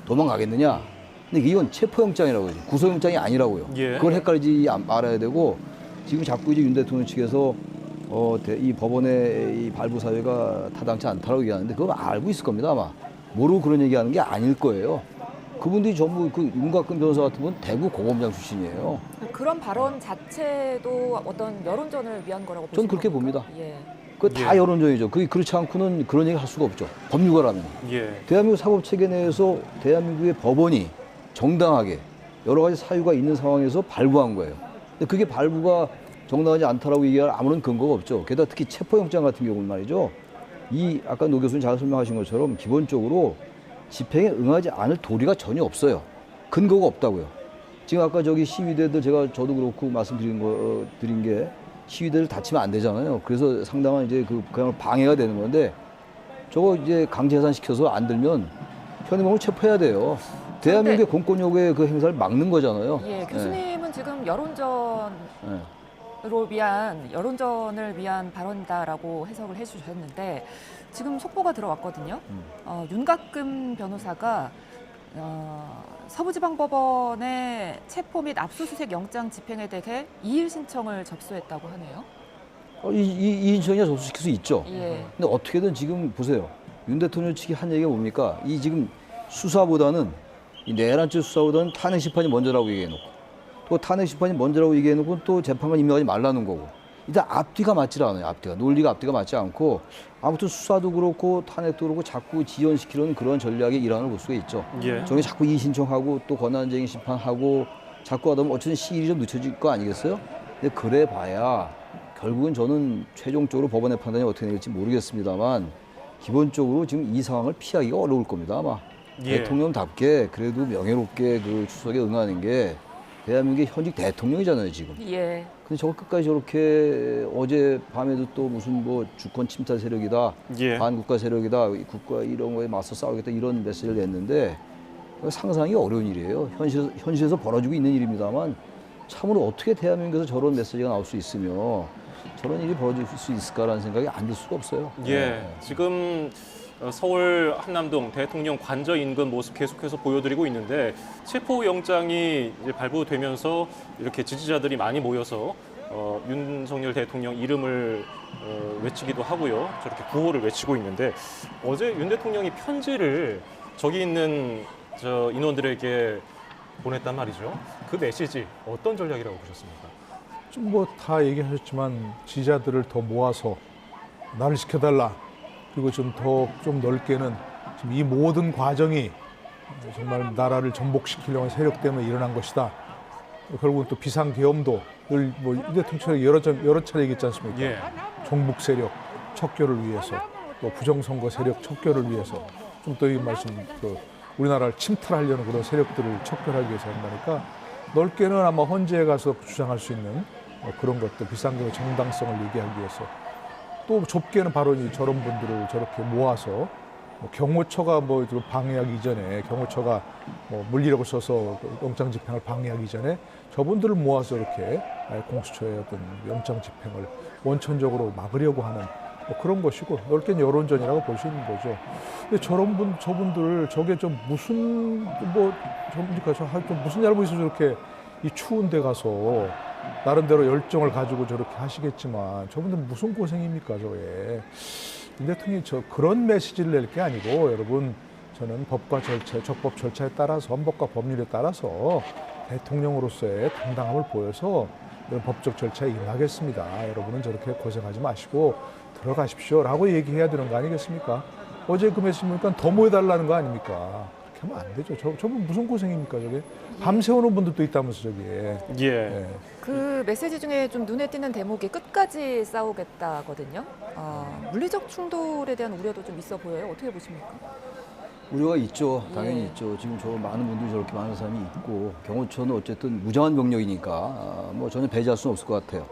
도망가겠느냐. 근데 이건 체포영장이라고 하죠. 구속영장이 아니라고요. 그걸 헷갈리지 말아야 되고 지금 자꾸 이제 윤 대통령 측에서 이 법원의 이 발부 사유가 타당치 않다라고 얘기하는데 그걸 알고 있을 겁니다 아마. 모르고 그런 얘기하는 게 아닐 거예요. 그분들이 전부 윤곽근 변호사 같은 분 대구 고검장 출신이에요. 그런 발언 자체도 어떤 여론전을 위한 거라고 보시는 저는 그렇게 겁니까? 봅니다. 그거 다 여론전이죠. 그렇지 않고는 그런 얘기 할 수가 없죠. 법률가라면. 대한민국 사법체계 내에서 대한민국의 법원이 정당하게 여러 가지 사유가 있는 상황에서 발부한 거예요. 근데 그게 발부가 정당하지 않다라고 얘기할 아무런 근거가 없죠. 게다가 특히 체포영장 같은 경우는 말이죠. 아까 노 교수님 잘 설명하신 것처럼 기본적으로 집행에 응하지 않을 도리가 전혀 없어요. 근거가 없다고요. 지금 아까 시위대들 저도 그렇고 말씀드린 게 시위대를 다치면 안 되잖아요. 그래서 상당한 이제 그냥 방해가 되는 건데 저거 이제 강제 해산시켜서 안 들면 현행범으로 체포해야 돼요. 대한민국의 공권 요구의 그 행사를 막는 거잖아요. 교수님은 지금 여론전 위한 여론전을 위한 발언이다라고 해석을 해주셨는데 지금 속보가 들어왔거든요. 윤곽금 변호사가 서부지방법원의 체포 및 압수수색 영장 집행에 대해 이의 신청을 접수했다고 하네요. 이 신청이야 접수시킬 수 있죠. 예. 근데 어떻게든 지금 보세요. 윤 대통령 측이 한 얘기가 뭡니까? 이 지금 수사보다는 이 내란죄 수사보다는 탄핵 심판이 먼저라고 얘기해놓고 또 탄핵 심판이 먼저라고 얘기해놓고 또 재판관 임명하지 말라는 거고 일단 앞뒤가 맞질 않아요. 앞뒤가 논리가 앞뒤가 맞지 않고 아무튼 수사도 그렇고 탄핵도 그렇고 자꾸 지연시키려는 그런 전략의 일환을 볼 수가 있죠. 예. 저게 자꾸 이의 신청하고 또 권한쟁의 심판하고 자꾸 하다 보면 어쨌든 시일이 좀 늦춰질 거 아니겠어요? 근데 그래 봐야 결국은 저는 최종적으로 법원의 판단이 어떻게 될지 모르겠습니다만 기본적으로 지금 이 상황을 피하기가 어려울 겁니다. 아마 예. 대통령답게 그래도 명예롭게 그 추석에 응하는 게 대한민국의 현직 대통령이잖아요 지금. 예. 근데 저걸 끝까지 저렇게 어제 밤에도 또 무슨 뭐 주권 침탈 세력이다, 예. 반국가 세력이다, 국가 이런 거에 맞서 싸우겠다 이런 메시지를 냈는데 상상이 어려운 일이에요. 현실에서 벌어지고 있는 일입니다만 참으로 어떻게 대한민국에서 저런 메시지가 나올 수 있으며 저런 일이 벌어질 수 있을까라는 생각이 안 들 수가 없어요. 예, 지금 서울 한남동 대통령 관저 인근 모습 계속해서 보여드리고 있는데 체포영장이 이제 발부되면서 이렇게 지지자들이 많이 모여서 윤석열 대통령 이름을 외치기도 하고요. 저렇게 구호를 외치고 있는데 어제 윤 대통령이 편지를 저기 있는 저 인원들에게 보냈단 말이죠. 그 메시지 어떤 전략이라고 보셨습니까? 좀 뭐 다 얘기하셨지만 지지자들을 더 모아서 나를 지켜달라. 그리고 좀 넓게는 지금 이 모든 과정이 정말 나라를 전복시키려는 세력 때문에 일어난 것이다. 결국은 또 비상계엄도 늘 뭐 대통령이 여러 차례 얘기했지 않습니까? 예. 종북 세력 척결을 위해서 또 부정선거 세력 척결을 위해서 좀 더 이 말씀 우리나라를 침탈하려는 그런 세력들을 척결하기 위해서 한다니까 넓게는 아마 헌재에 가서 주장할 수 있는 그런 것들 비상계엄의 정당성을 얘기하기 위해서 또 좁게는 바로 저런 분들을 저렇게 모아서 경호처가 방해하기 이전에 경호처가 물리력을 써서 영장 집행을 방해하기 이전에 저분들을 모아서 이렇게 공수처의 어떤 영장 집행을 원천적으로 막으려고 하는 그런 것이고 넓게는 여론전이라고 볼 수 있는 거죠. 근데 저분들 저게 좀 무슨 무슨 잘못이 저렇게 이 추운 데 가서 나름대로 열정을 가지고 저렇게 하시겠지만 저분들 무슨 고생입니까 저게. 윤 대통령이 그런 메시지를 낼 게 아니고 여러분 저는 법과 절차, 적법 절차에 따라서 헌법과 법률에 따라서 대통령으로서의 당당함을 보여서 이런 법적 절차에 임하겠습니다. 여러분은 저렇게 고생하지 마시고 들어가십시오라고 얘기해야 되는 거 아니겠습니까? 어제 그 메시지 보니까 더 모여달라는 거 아닙니까? 그렇게 하면 안 되죠. 저분 무슨 고생입니까 저게? 밤새우는 분들도 있다면서 저게. 예. 그 메시지 중에 좀 눈에 띄는 대목이 끝까지 싸우겠다거든요. 물리적 충돌에 대한 우려도 좀 있어 보여요. 어떻게 보십니까? 우려가 있죠. 당연히 예. 있죠. 지금 많은 분들이 저렇게 많은 사람이 있고 경호처는 어쨌든 무장한 병력이니까 전혀 배제할 수는 없을 것 같아요.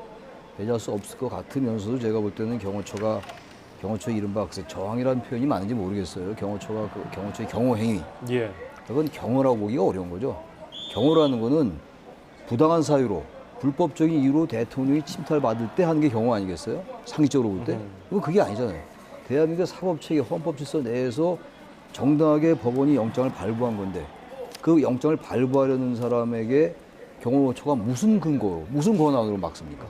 배제할 수 없을 것 같으면서도 제가 볼 때는 경호처 이른바 저항이라는 표현이 맞는지 모르겠어요. 경호처의 경호행위. 예. 그건 경호라고 보기가 어려운 거죠. 경호라는 거는 부당한 사유로 불법적인 이유로 대통령이 침탈받을 때 하는 게 경호 아니겠어요? 상식적으로 볼 때? 이건 그게 아니잖아요. 대한민국 사법체계 헌법질서 내에서 정당하게 법원이 영장을 발부한 건데 그 영장을 발부하려는 사람에게 경호처가 무슨 근거로, 무슨 권한으로 막습니까?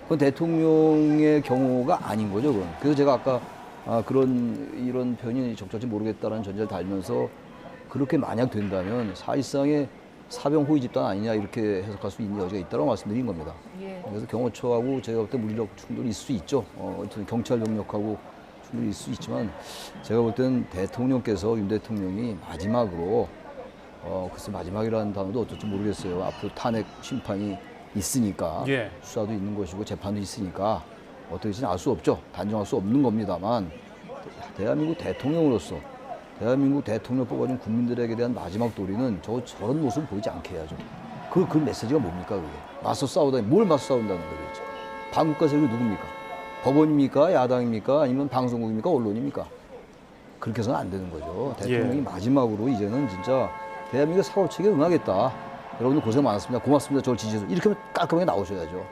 그건 대통령의 경호가 아닌 거죠, 그건. 그래서 제가 아까 이런 표현이 적절한지 모르겠다라는 전제를 달면서 그렇게 만약 된다면 사실상의 사병 호위 집단 아니냐 이렇게 해석할 수 있는 여지가 있다고 말씀드린 겁니다. 예. 그래서 경호처하고 제가 볼 때 물리적 충돌이 있을 수 있죠. 경찰 병력하고 충돌이 있을 수 있지만 제가 볼 때는 대통령께서 윤 대통령이 마지막으로 글쎄 마지막이라는 단어도 어떨지 모르겠어요. 앞으로 탄핵 심판이 있으니까 예. 수사도 있는 것이고 재판도 있으니까 어떻게든지 알 수 없죠. 단정할 수 없는 겁니다만 대한민국 대통령으로서 대한민국 대통령 뽑아준 국민들에게 대한 마지막 도리는 저런 모습을 보이지 않게 해야죠. 그 메시지가 뭡니까 그게? 맞서 싸우다니 뭘 맞서 싸운다는 거겠죠. 반국가 세력이 누굽니까? 법원입니까? 야당입니까? 아니면 방송국입니까? 언론입니까? 그렇게 해서는 안 되는 거죠. 대통령이 마지막으로 이제는 진짜 대한민국 사법체계에 응하겠다. 여러분들 고생 많았습니다. 고맙습니다. 저를 지지해서 이렇게 하면 깔끔하게 나오셔야죠.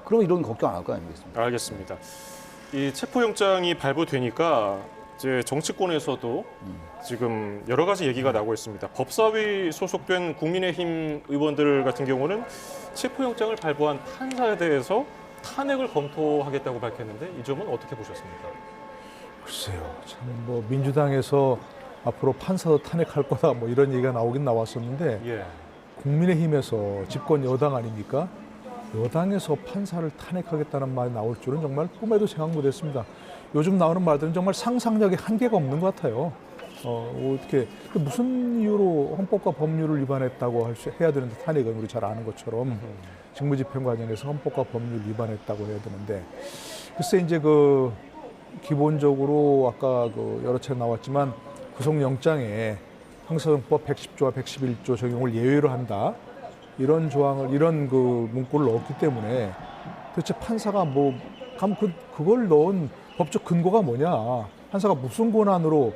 그럼 이런 걱정 안 할 거 아니겠습니까? 알겠습니다. 이 체포영장이 발부되니까 이제 정치권에서도 지금 여러 가지 얘기가 나오고 있습니다. 법사위 소속된 국민의힘 의원들 같은 경우는 체포영장을 발부한 판사에 대해서 탄핵을 검토하겠다고 밝혔는데 이 점은 어떻게 보셨습니까? 글쎄요. 참 뭐 민주당에서 앞으로 판사도 탄핵할 거다 뭐 이런 얘기가 나오긴 나왔었는데 예. 국민의힘에서 집권 여당 아닙니까? 여당에서 판사를 탄핵하겠다는 말이 나올 줄은 정말 꿈에도 생각 못했습니다. 요즘 나오는 말들은 정말 상상력에 한계가 없는 것 같아요. 어떻게 무슨 이유로 헌법과 법률을 위반했다고 해야 되는데 탄핵은 우리 잘 아는 것처럼 직무집행 과정에서 헌법과 법률 위반했다고 해야 되는데 글쎄 이제 기본적으로 아까 여러 차례 나왔지만 구속영장에 형사정법 110조와 111조 적용을 예외로 한다. 이런 이런 문구를 넣었기 때문에 도대체 판사가 그걸 넣은 법적 근거가 뭐냐. 판사가 무슨 권한으로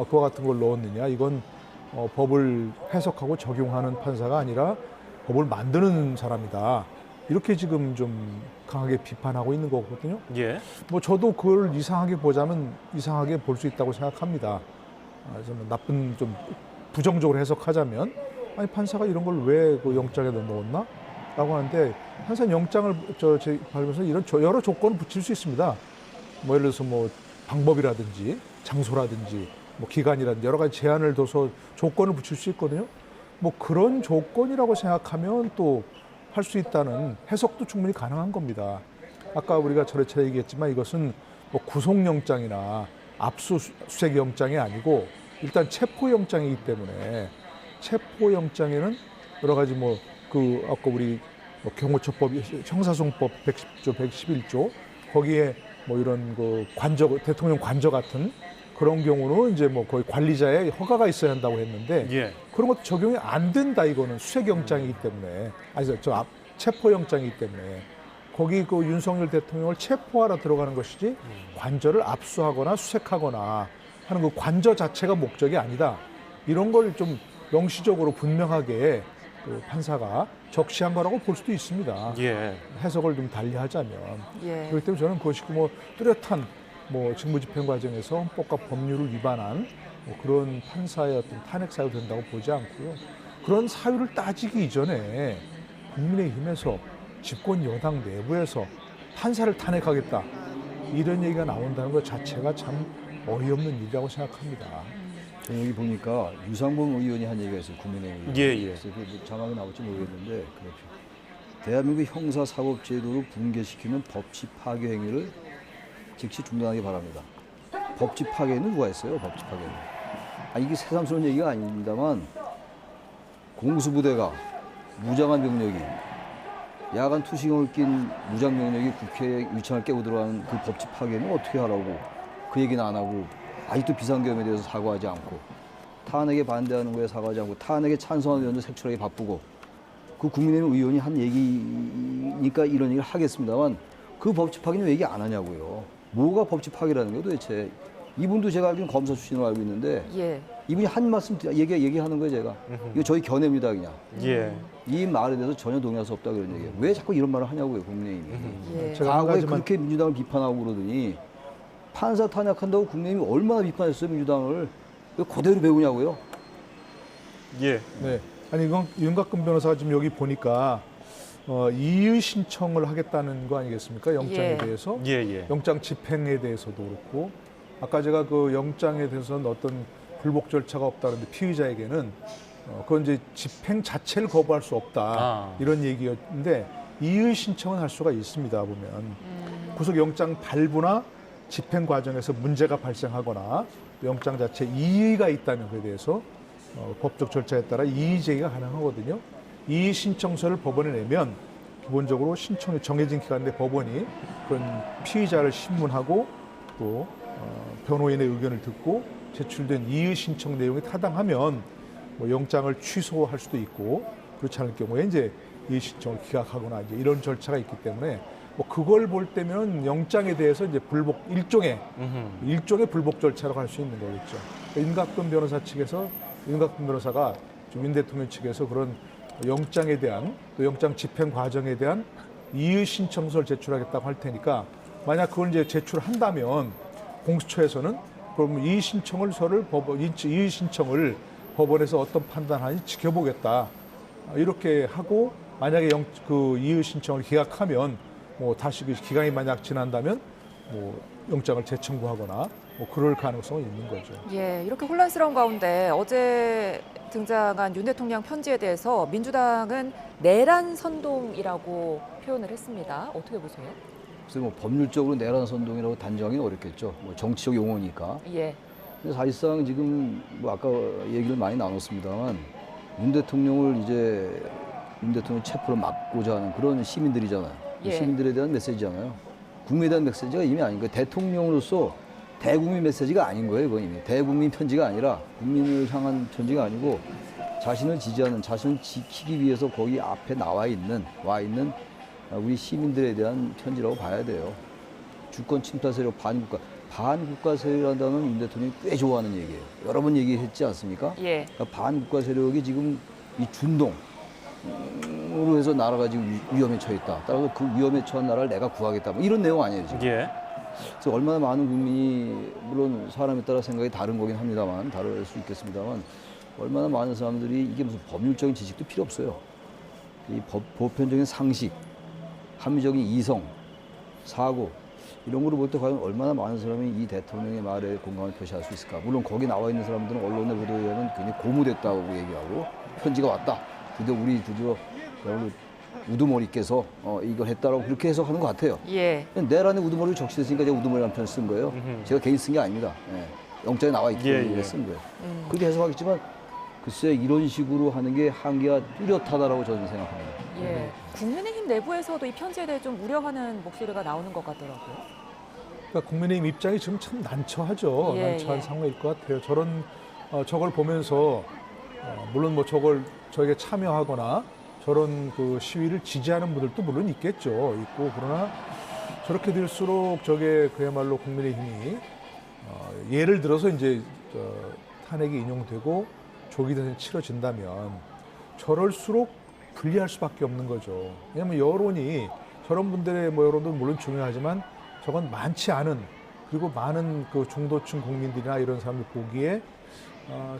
그와 같은 걸 넣었느냐. 이건 법을 해석하고 적용하는 판사가 아니라 법을 만드는 사람이다. 이렇게 지금 좀 강하게 비판하고 있는 거거든요. 예. 저도 그걸 이상하게 보자면 이상하게 볼 수 있다고 생각합니다. 저는 나쁜 좀 부정적으로 해석하자면 아니 판사가 이런 걸 왜 그 영장에 넣었나? 라고 하는데 판사 영장을 발부해서 이런 여러 조건을 붙일 수 있습니다. 예를 들어서 방법이라든지 장소라든지 기간이라든지 여러 가지 제한을 둬서 조건을 붙일 수 있거든요. 그런 조건이라고 생각하면 또 할 수 있다는 해석도 충분히 가능한 겁니다. 아까 우리가 차례 얘기했지만 이것은 구속영장이나 압수수색영장이 아니고 일단 체포영장이기 때문에 체포영장에는 여러 가지 아까 우리 경호처법, 형사소송법 110조, 111조 거기에 이런 대통령 관저 같은 그런 경우는 이제 거의 관리자의 허가가 있어야 한다고 했는데 예. 그런 것도 적용이 안 된다. 이거는 수색영장이기 때문에 체포영장이기 때문에 거기 윤석열 대통령을 체포하러 들어가는 것이지 관저를 압수하거나 수색하거나 하는 그 관저 자체가 목적이 아니다. 이런 걸 좀 명시적으로 분명하게 판사가 적시한 거라고 볼 수도 있습니다. 예. 해석을 좀 달리하자면 예. 그렇기 때문에 저는 그것이 뚜렷한 직무집행 과정에서 헌법과 법률을 위반한 그런 판사의 어떤 탄핵 사유 된다고 보지 않고요. 그런 사유를 따지기 이전에 국민의힘에서 집권 여당 내부에서 판사를 탄핵하겠다 이런 얘기가 나온다는 것 자체가 참 어이없는 일이라고 생각합니다. 저는 여기 보니까 유상범 의원이 한 얘기가 있어요. 국민의힘. 예. 그래서 자막이 나올지 모르겠는데 그렇죠. 대한민국 형사사법제도를 붕괴시키는 법치 파괴 행위를 즉시 중단하기 바랍니다. 법치 파괴는 누가 했어요? 법치 파괴는. 이게 새삼스러운 얘기가 아닙니다만 공수부대가 무장한 병력이 야간 투시경을 낀 무장 병력이 국회 유치장을 깨고 들어가는 그 법치 파괴는 어떻게 하라고 그 얘기는 안 하고 아직도 비상계엄에 대해서 사과하지 않고 탄핵에 반대하는 거에 사과하지 않고 탄핵에 찬성하는 의원들 색출하기 바쁘고 그 국민의힘 의원이 한 얘기니까 이런 얘기를 하겠습니다만 그 법치 파괴는 왜 얘기 안 하냐고요. 뭐가 법치 파괴라는 거예요 도대체. 이분도 제가 알기로는 검사 출신으로 알고 있는데 예. 이분이 한 말씀 얘기하는 거예요 제가. 이거 저희 견해입니다 그냥. 예. 이 말에 대해서 전혀 동의할 수 없다 그런 얘기예요. 왜 자꾸 이런 말을 하냐고요 국민의힘이. 예. 제가 한 과거에 가지만 그렇게 민주당을 비판하고 그러더니 판사 탄핵한다고 국민의힘이 얼마나 비판했어요 민주당을. 왜 그대로 배우냐고요. 예. 네. 아니 이건 윤곽근 변호사가 지금 여기 보니까 이의 신청을 하겠다는 거 아니겠습니까? 영장에 예. 대해서. 예. 영장 집행에 대해서도 그렇고 아까 제가 영장에 대해서는 어떤 불복 절차가 없다는데 피의자에게는 그건 이제 집행 자체를 거부할 수 없다 이런 얘기였는데 이의 신청은 할 수가 있습니다 보면 구속영장 발부나 집행 과정에서 문제가 발생하거나 영장 자체 이의가 있다면 그에 대해서 법적 절차에 따라 이의 제기가 가능하거든요. 이의 신청서를 법원에 내면 기본적으로 신청이 정해진 기간 내 법원이 그런 피의자를 신문하고 또 변호인의 의견을 듣고 제출된 이의 신청 내용이 타당하면 영장을 취소할 수도 있고 그렇지 않을 경우에 이제 이의 신청을 기각하거나 이제 이런 절차가 있기 때문에 그걸 볼 때면 영장에 대해서 이제 불복 일종의 불복 절차라고 할 수 있는 거겠죠. 윤곽근 변호사가 윤 대통령 측에서 그런 영장에 대한 또 영장 집행 과정에 대한 이의 신청서를 제출하겠다고 할 테니까 만약 그걸 이제 제출한다면 공수처에서는 그럼 이의 신청서를 법원에서 어떤 판단하는지 지켜보겠다. 이렇게 하고 만약에 그 이의 신청을 기각하면 뭐 다시 그 기간이 만약 지난다면 뭐 영장을 재청구하거나 뭐 그럴 가능성은 있는 거죠. 예, 이렇게 혼란스러운 가운데 어제 등장한 윤 대통령 편지에 대해서 민주당은 내란 선동이라고 표현을 했습니다. 어떻게 보세요? 그래서 뭐 법률적으로 내란 선동이라고 단정하기는 어렵겠죠. 뭐 정치적 용어니까. 예. 근데 사실상 지금 뭐 아까 얘기를 많이 나눴습니다만 윤 대통령 체포를 막고자 하는 그런 시민들이잖아요. 예. 시민들에 대한 메시지잖아요. 국민에 대한 메시지가 이미 아닌 거예요. 대통령으로서 대국민 메시지가 아닌 거예요. 그건 이미 대국민 편지가 아니라 국민을 향한 편지가 아니고 자신을 지지하는, 자신을 지키기 위해서 거기 앞에 와 있는 우리 시민들에 대한 편지라고 봐야 돼요. 주권 침탈 세력 반국가 세력이라는 단어는 윤 대통령이 꽤 좋아하는 얘기예요. 여러 번 얘기했지 않습니까? 예. 그러니까 반국가 세력이 지금 이 준동으로 해서 나라가 지금 위험에 처해 있다. 따라서 그 위험에 처한 나라를 내가 구하겠다. 뭐 이런 내용 아니에요, 지금. 예. 그래서 얼마나 많은 국민이, 물론 사람에 따라 생각이 다른 거긴 합니다만, 다를 수 있겠습니다만, 얼마나 많은 사람들이 이게 무슨 법률적인 지식도 필요 없어요. 이 보편적인 상식, 합리적인 이성, 사고, 이런 거를 볼 때 과연 얼마나 많은 사람이 이 대통령의 말에 공감을 표시할 수 있을까. 물론 거기 나와 있는 사람들은 언론의 보도에 의하면 굉장히 고무됐다고 얘기하고, 편지가 왔다. 드디어 여러분 우두머리께서 이걸 했다라고 그렇게 해석하는 것 같아요. 예. 내란에 우두머리를 적시했으니까 제가 우두머리라는 표현을 쓴 거예요. 제가 개인 쓴 게 아닙니다. 예. 영장에 나와 있기 때문에 쓴 거예요. 그렇게 해석하겠지만 글쎄 이런 식으로 하는 게 한계가 뚜렷하다라고 저는 생각합니다. 예. 국민의힘 내부에서도 이 편지에 대해 좀 우려하는 목소리가 나오는 것 같더라고요. 그러니까 국민의힘 입장이 지금 참 난처하죠. 예, 난처한 예. 상황일 것 같아요. 저걸 보면서 물론 뭐 저에게 참여하거나 저런 그 시위를 지지하는 분들도 물론 있겠죠. 있고 그러나 저렇게 될수록 저게 그야말로 국민의힘이 예를 들어서 이제 탄핵이 인용되고 조기 대선이 치러진다면 저럴수록 불리할 수밖에 없는 거죠. 왜냐하면 여론이 저런 분들의 뭐 여론도 물론 중요하지만 저건 많지 않은 그리고 많은 그 중도층 국민들이나 이런 사람들 보기에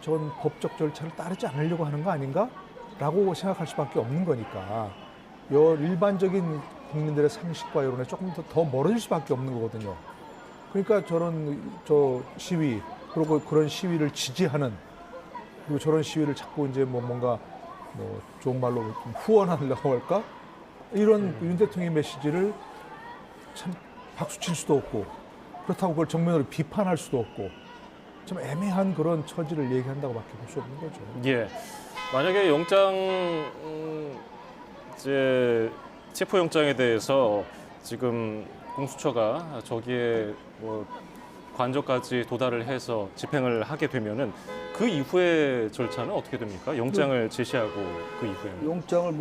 저건 법적 절차를 따르지 않으려고 하는 거 아닌가라고 생각할 수밖에 없는 거니까 일반적인 국민들의 상식과 여론에 조금 더 멀어질 수밖에 없는 거거든요. 그러니까 저 시위 그리고 그런 시위를 지지하는 그리고 저런 시위를 자꾸 이제 뭔가 좋은 말로 좀 후원하려고 할까 이런 윤 대통령의 메시지를 참 박수 칠 수도 없고 그렇다고 그걸 정면으로 비판할 수도 없고 좀 애매한 그런 처지를 얘기한다고밖에 볼 수 없는 거죠. 예. 만약에 체포영장에 대해서 지금 공수처가 저기에 뭐 관저까지 도달을 해서 집행을 하게 되면은 그 이후의 절차는 어떻게 됩니까? 영장을 제시하고 그 이후에는? 영장을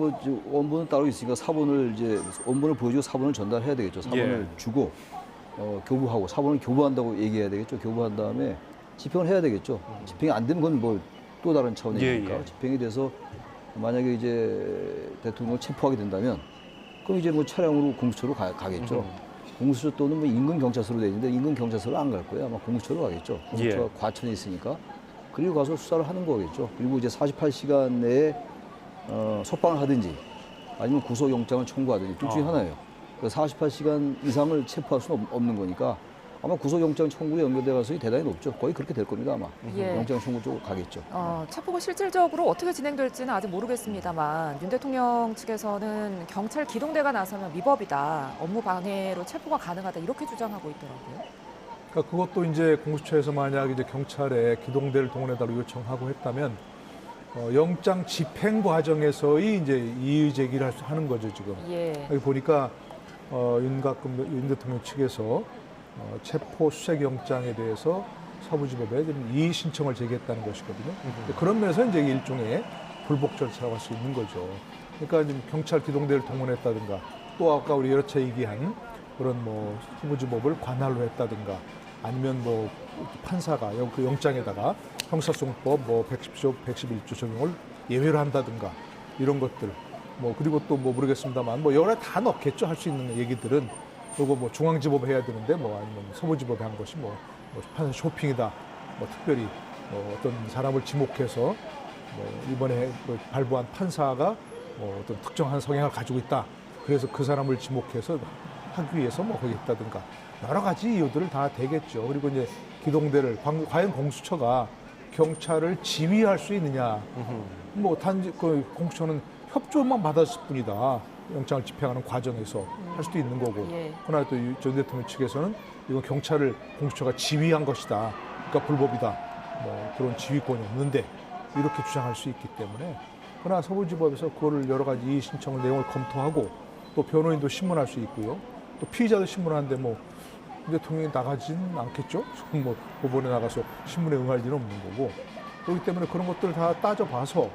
원본은 따로 있으니까 사본을 원본을 보여주고 사본을 전달해야 되겠죠. 사본을 주고 교부하고 사본을 교부한다고 얘기해야 되겠죠. 교부한 다음에 집행을 해야 되겠죠. 집행이 안 되면 그건 뭐 또 다른 차원의 얘기니까 집행이 돼서 만약에 이제 대통령을 체포하게 된다면 그럼 이제 뭐 차량으로 공수처로 가겠죠. 공수처 또는 뭐 인근 경찰서로 돼 있는데 인근 경찰서로 안 갈 거예요. 아마 공수처로 가겠죠. 공수처가 과천에 있으니까. 그리고 가서 수사를 하는 거겠죠. 그리고 이제 48시간 내에 석방을 하든지 아니면 구속영장을 청구하든지 둘 중에 하나예요. 48시간 이상을 체포할 수는 없는 거니까 아마 구속영장 청구에 연결될 가능성이 대단히 높죠. 거의 그렇게 될 겁니다. 아마. 예. 영장 청구 쪽으로 가겠죠. 체포가 실질적으로 어떻게 진행될지는 아직 모르겠습니다만 윤 대통령 측에서는 경찰 기동대가 나서면 위법이다. 업무 방해로 체포가 가능하다. 이렇게 주장하고 있더라고요. 그러니까 그것도 이제 공수처에서 만약 이제 경찰에 기동대를 동원해달라고 요청하고 했다면 영장 집행 과정에서의 이제 이의 제기를 하는 거죠 지금. 예. 여기 보니까 윤 대통령 측에서 체포 수색 영장에 대해서 서부지법에 이의 신청을 제기했다는 것이거든요. 그런 면에서 이제 일종의 불복 절차라고 할 수 있는 거죠. 그러니까 지금 경찰 기동대를 동원했다든가 또 아까 우리 여러 차례 얘기한 그런 뭐 서부지법을 관할로 했다든가 아니면 뭐 판사가 그 영장에다가 형사소송법 뭐 110조, 111조 적용을 예외로 한다든가 이런 것들 뭐 그리고 또 뭐 모르겠습니다만 뭐 여러 다 넣겠죠. 할 수 있는 얘기들은. 그리고 뭐 중앙지법 해야 되는데 뭐 아니면 서부지법에 한 것이 뭐 판사 쇼핑이다. 뭐 특별히 뭐 어떤 사람을 지목해서 뭐 이번에 그 발부한 판사가 뭐 어떤 특정한 성향을 가지고 있다. 그래서 그 사람을 지목해서 하기 위해서 뭐 거기 있다든가 여러 가지 이유들을 다 대겠죠. 그리고 이제 기동대를 과연 공수처가 경찰을 지휘할 수 있느냐. 뭐 단지 그 공수처는 협조만 받았을 뿐이다. 영장을 집행하는 과정에서 할 수도 있는 거고. 예. 그러나 또 전 대통령 측에서는 이건 경찰을 공수처가 지휘한 것이다. 그러니까 불법이다. 뭐 그런 지휘권이 없는데 이렇게 주장할 수 있기 때문에. 그러나 서부지법에서 그거를 여러 가지 이의 신청을 내용을 검토하고 또 변호인도 신문할 수 있고요. 또 피의자도 신문하는데 뭐 대통령이 나가진 않겠죠. 뭐 법원에 나가서 신문에 응할 일은 없는 거고. 그렇기 때문에 그런 것들 다 따져봐서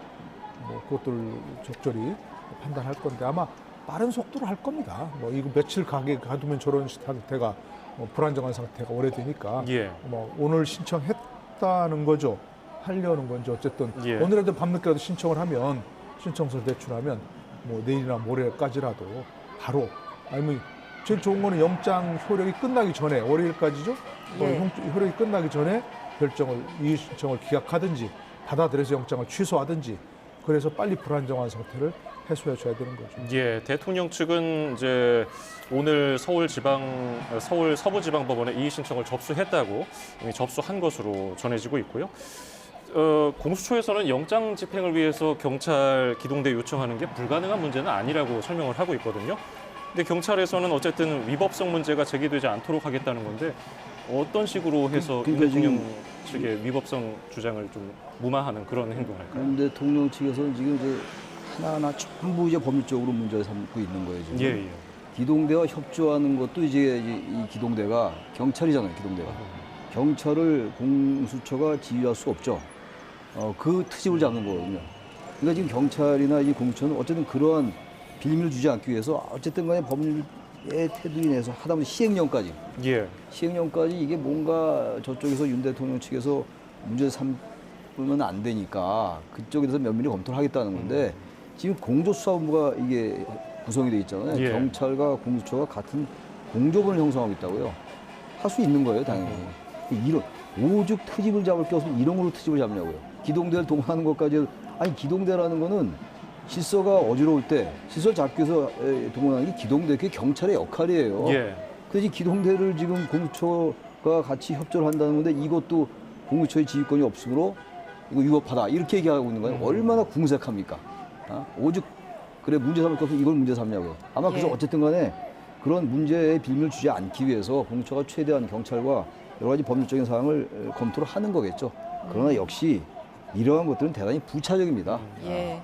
뭐 그것들 적절히 판단할 건데 아마 빠른 속도로 할 겁니다. 뭐 이거 며칠 가두면 저런 상태가 불안정한 상태가 오래되니까 예. 뭐 오늘 신청했다는 거죠. 하려는 건지 어쨌든 예. 오늘라도 밤늦게라도 신청을 하면 신청서를 제출하면 뭐 내일이나 모레까지라도 바로 아니면 제일 좋은 거는 영장 효력이 끝나기 전에 월요일까지죠. 예. 효력이 끝나기 전에 이의 신청을 기각하든지 받아들여서 영장을 취소하든지 그래서 빨리 불안정한 상태를 해소해 줘야 되는 거죠. 예, 대통령 측은 이제 오늘 서울 서부지방법원에 이의 신청을 접수했다고 이미 접수한 것으로 전해지고 있고요. 공수처에서는 영장 집행을 위해서 경찰 기동대 요청하는 게 불가능한 문제는 아니라고 설명을 하고 있거든요. 근데 경찰에서는 어쨌든 위법성 문제가 제기되지 않도록 하겠다는 건데 어떤 식으로 해서 그러니까 대통령 측의 위법성 주장을 좀 무마하는 그런 행동을 할까요? 윤 대통령 측에서는 지금 이제 하나하나 전부 이제 법률적으로 문제를 삼고 있는 거예요. 지금. 예, 예. 기동대와 협조하는 것도 이제 이 기동대가 경찰이잖아요. 기동대가. 경찰을 공수처가 지휘할 수 없죠. 그 트집을 잡는 거거든요. 그러니까 지금 경찰이나 이 공수처는 어쨌든 그러한 빌미를 주지 않기 위해서 어쨌든 간에 법률의 테두리 내에서 하다못해 시행령까지. 예. 시행령까지 이게 뭔가 저쪽에서 윤 대통령 측에서 문제 삼으면 안 되니까 그쪽에 대해서 면밀히 검토를 하겠다는 건데 지금 공조수사본부가 이게 구성이 돼 있잖아요. 예. 경찰과 공수처가 같은 공조본을 형성하고 있다고요. 할 수 있는 거예요, 당연히. 이런 오죽 트집을 잡을 게 없으면 이런 걸로 트집을 잡냐고요. 기동대를 동원하는 것까지 아니 기동대라는 거는 실서가 어지러울 때 실서 잡기 위해서 동원하는 게 기동대, 그게 경찰의 역할이에요. 예. 그래서 이 기동대를 지금 공수처가 같이 협조를 한다는 건데 이것도 공수처의 지휘권이 없으므로 이거 위법하다 이렇게 얘기하고 있는 거예요. 얼마나 궁색합니까? 오죽 그래 문제 삼을 것 없으면 이걸 문제 삼냐고요. 아마 그래서 예. 어쨌든 간에 그런 문제의 빌미를 주지 않기 위해서 공수처가 최대한 경찰과 여러 가지 법률적인 사항을 검토를 하는 거겠죠. 그러나 역시 이러한 것들은 대단히 부차적입니다. 예.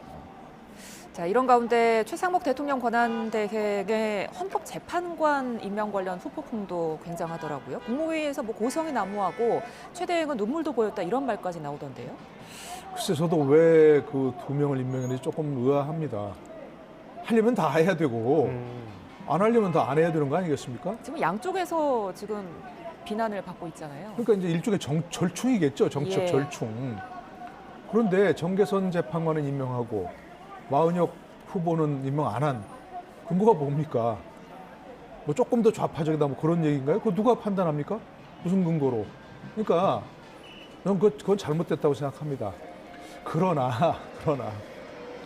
자, 이런 가운데 최상목 대통령 권한대행의 헌법재판관 임명 관련 후폭풍도 굉장하더라고요. 국무회의에서 뭐 고성이 난무하고 최 대행은 눈물도 보였다 이런 말까지 나오던데요. 글쎄 저도 왜 그 두 명을 임명했는지 조금 의아합니다. 하려면 다 해야 되고 안 하려면 다 안 해야 되는 거 아니겠습니까? 지금 양쪽에서 지금 비난을 받고 있잖아요. 그러니까 이제 일종의 절충이겠죠. 정치적 예. 절충. 그런데 정계선 재판관은 임명하고 마은혁 후보는 임명 안 한 근거가 뭡니까? 뭐 조금 더 좌파적이다 뭐 그런 얘기인가요? 그거 누가 판단합니까? 무슨 근거로? 그러니까 난 그건 잘못됐다고 생각합니다. 그러나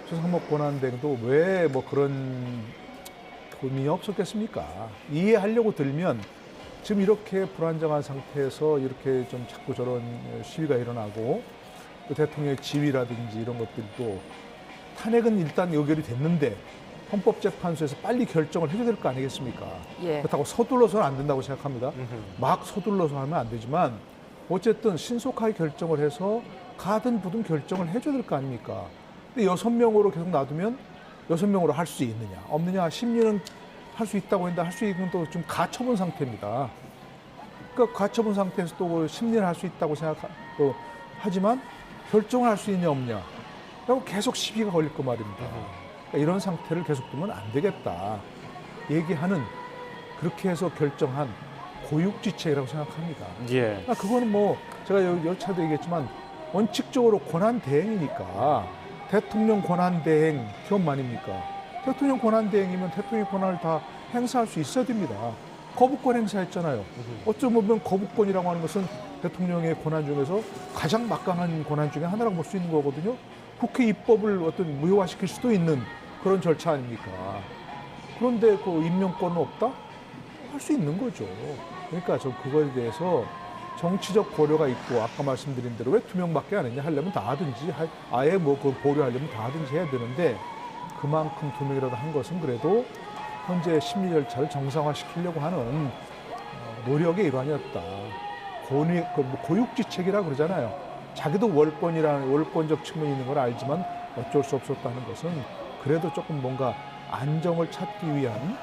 최상목 권한대행도 왜 뭐 그런 고민이 없었겠습니까? 이해하려고 들면 지금 이렇게 불안정한 상태에서 이렇게 좀 자꾸 저런 시위가 일어나고 또 대통령의 지위라든지 이런 것들도 탄핵은 일단 의결이 됐는데 헌법재판소에서 빨리 결정을 해줘야 될 거 아니겠습니까? 예. 그렇다고 서둘러서는 안 된다고 생각합니다. 막 서둘러서 하면 안 되지만 어쨌든 신속하게 결정을 해서 가든 부든 결정을 해줘야 될 거 아닙니까? 근데 6명으로 계속 놔두면 6명으로 할 수 있느냐 없느냐 심리는 할 수 있다고 했는데 할 수 있는 또 좀 가처분 상태입니다. 그러니까 가처분 상태에서 또 심리를 할 수 있다고 또 하지만 결정을 할 수 있냐 없냐 그리고 계속 시비가 걸릴 거 말입니다. 그러니까 이런 상태를 계속 두면 안 되겠다 얘기하는 그렇게 해서 결정한 고육지책이라고 생각합니다. 예. 그러니까 그거는 뭐 제가 여러 차례도 얘기했지만 원칙적으로 권한 대행이니까 대통령 권한 대행 겸 아닙니까? 대통령 권한대행이면 대통령 권한을 다 행사할 수 있어야 됩니다. 거부권 행사했잖아요. 어쩌면 보면 거부권이라고 하는 것은 대통령의 권한 중에서 가장 막강한 권한 중에 하나라고 볼 수 있는 거거든요. 국회 입법을 어떤 무효화시킬 수도 있는 그런 절차 아닙니까? 그런데 그 임명권은 없다? 할 수 있는 거죠. 그러니까 저 그거에 대해서 정치적 고려가 있고 아까 말씀드린 대로 왜 2명밖에 안 했냐 하려면 다 하든지 아예 뭐 그 보류하려면 다 하든지 해야 되는데 그만큼 2명이라도 한 것은 그래도 현재 심리 절차를 정상화시키려고 하는 노력의 일환이었다. 고육지책이라 그러잖아요. 자기도 월권적 측면이 있는 걸 알지만 어쩔 수 없었다는 것은 그래도 조금 뭔가 안정을 찾기 위한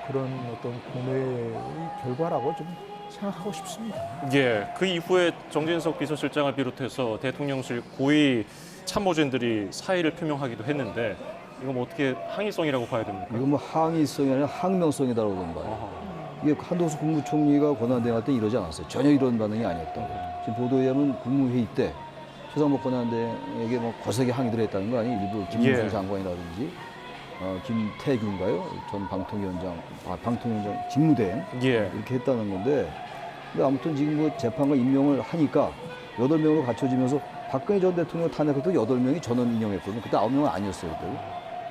그런 어떤 고뇌의 결과라고 좀 생각하고 싶습니다. 예, 그 이후에 정진석 비서실장을 비롯해서 대통령실 고위 참모진들이 사의를 표명하기도 했는데 이거 뭐 어떻게 항의성이라고 봐야 됩니까? 이건 뭐 항의성이 아니라 항명성이다라고 보는 거예요. 어허. 이게 한동수 국무총리가 권한대행할 때 이러지 않았어요. 전혀 이런 반응이 아니었다고. 지금 보도에 의하면 국무회의 때 최상목 권한대행에게 뭐 거세게 항의를 했다는 거 아니에요? 일부 김문수 예. 장관이라든지 김태균인가요? 전 방통위원장 직무대행 예. 이렇게 했다는 건데 근데 아무튼 지금 뭐 재판과 임명을 하니까 8명으로 갖춰지면서 박근혜 전 대통령 탄핵할 때 8명이 전원 인용했거든요. 그때 9명은 아니었어요. 그때.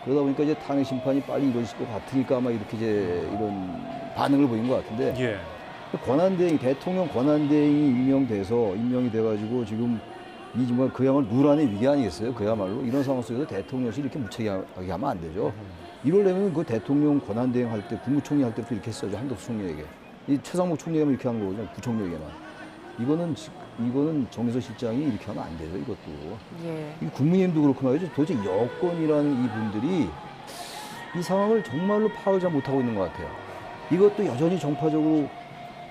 그러다 보니까 이제 탄핵 심판이 빨리 이루어질 것 같으니까 아마 이렇게 이제 이런 반응을 보인 것 같은데 예. 대통령 권한대행이 임명이 돼가지고 지금 이 정말 그야말로 누란의 위기 아니겠어요? 그야말로 이런 상황 속에서 대통령실이 이렇게 무책임하게 하면 안 되죠. 이러려면 그 대통령 권한대행 할 때, 국무총리 할 때도 이렇게 했어야죠. 한덕수 총리에게. 이 최상목 총리가 이렇게 한 거거든요. 부총리에게만. 이거는 정의서 실장이 이렇게 하면 안 되죠. 이것도. 예. 이 국민의힘도 그렇고 말이죠. 도대체 여권이라는 이분들이 이 상황을 정말로 파악을 잘 못하고 있는 것 같아요. 이것도 여전히 정파적으로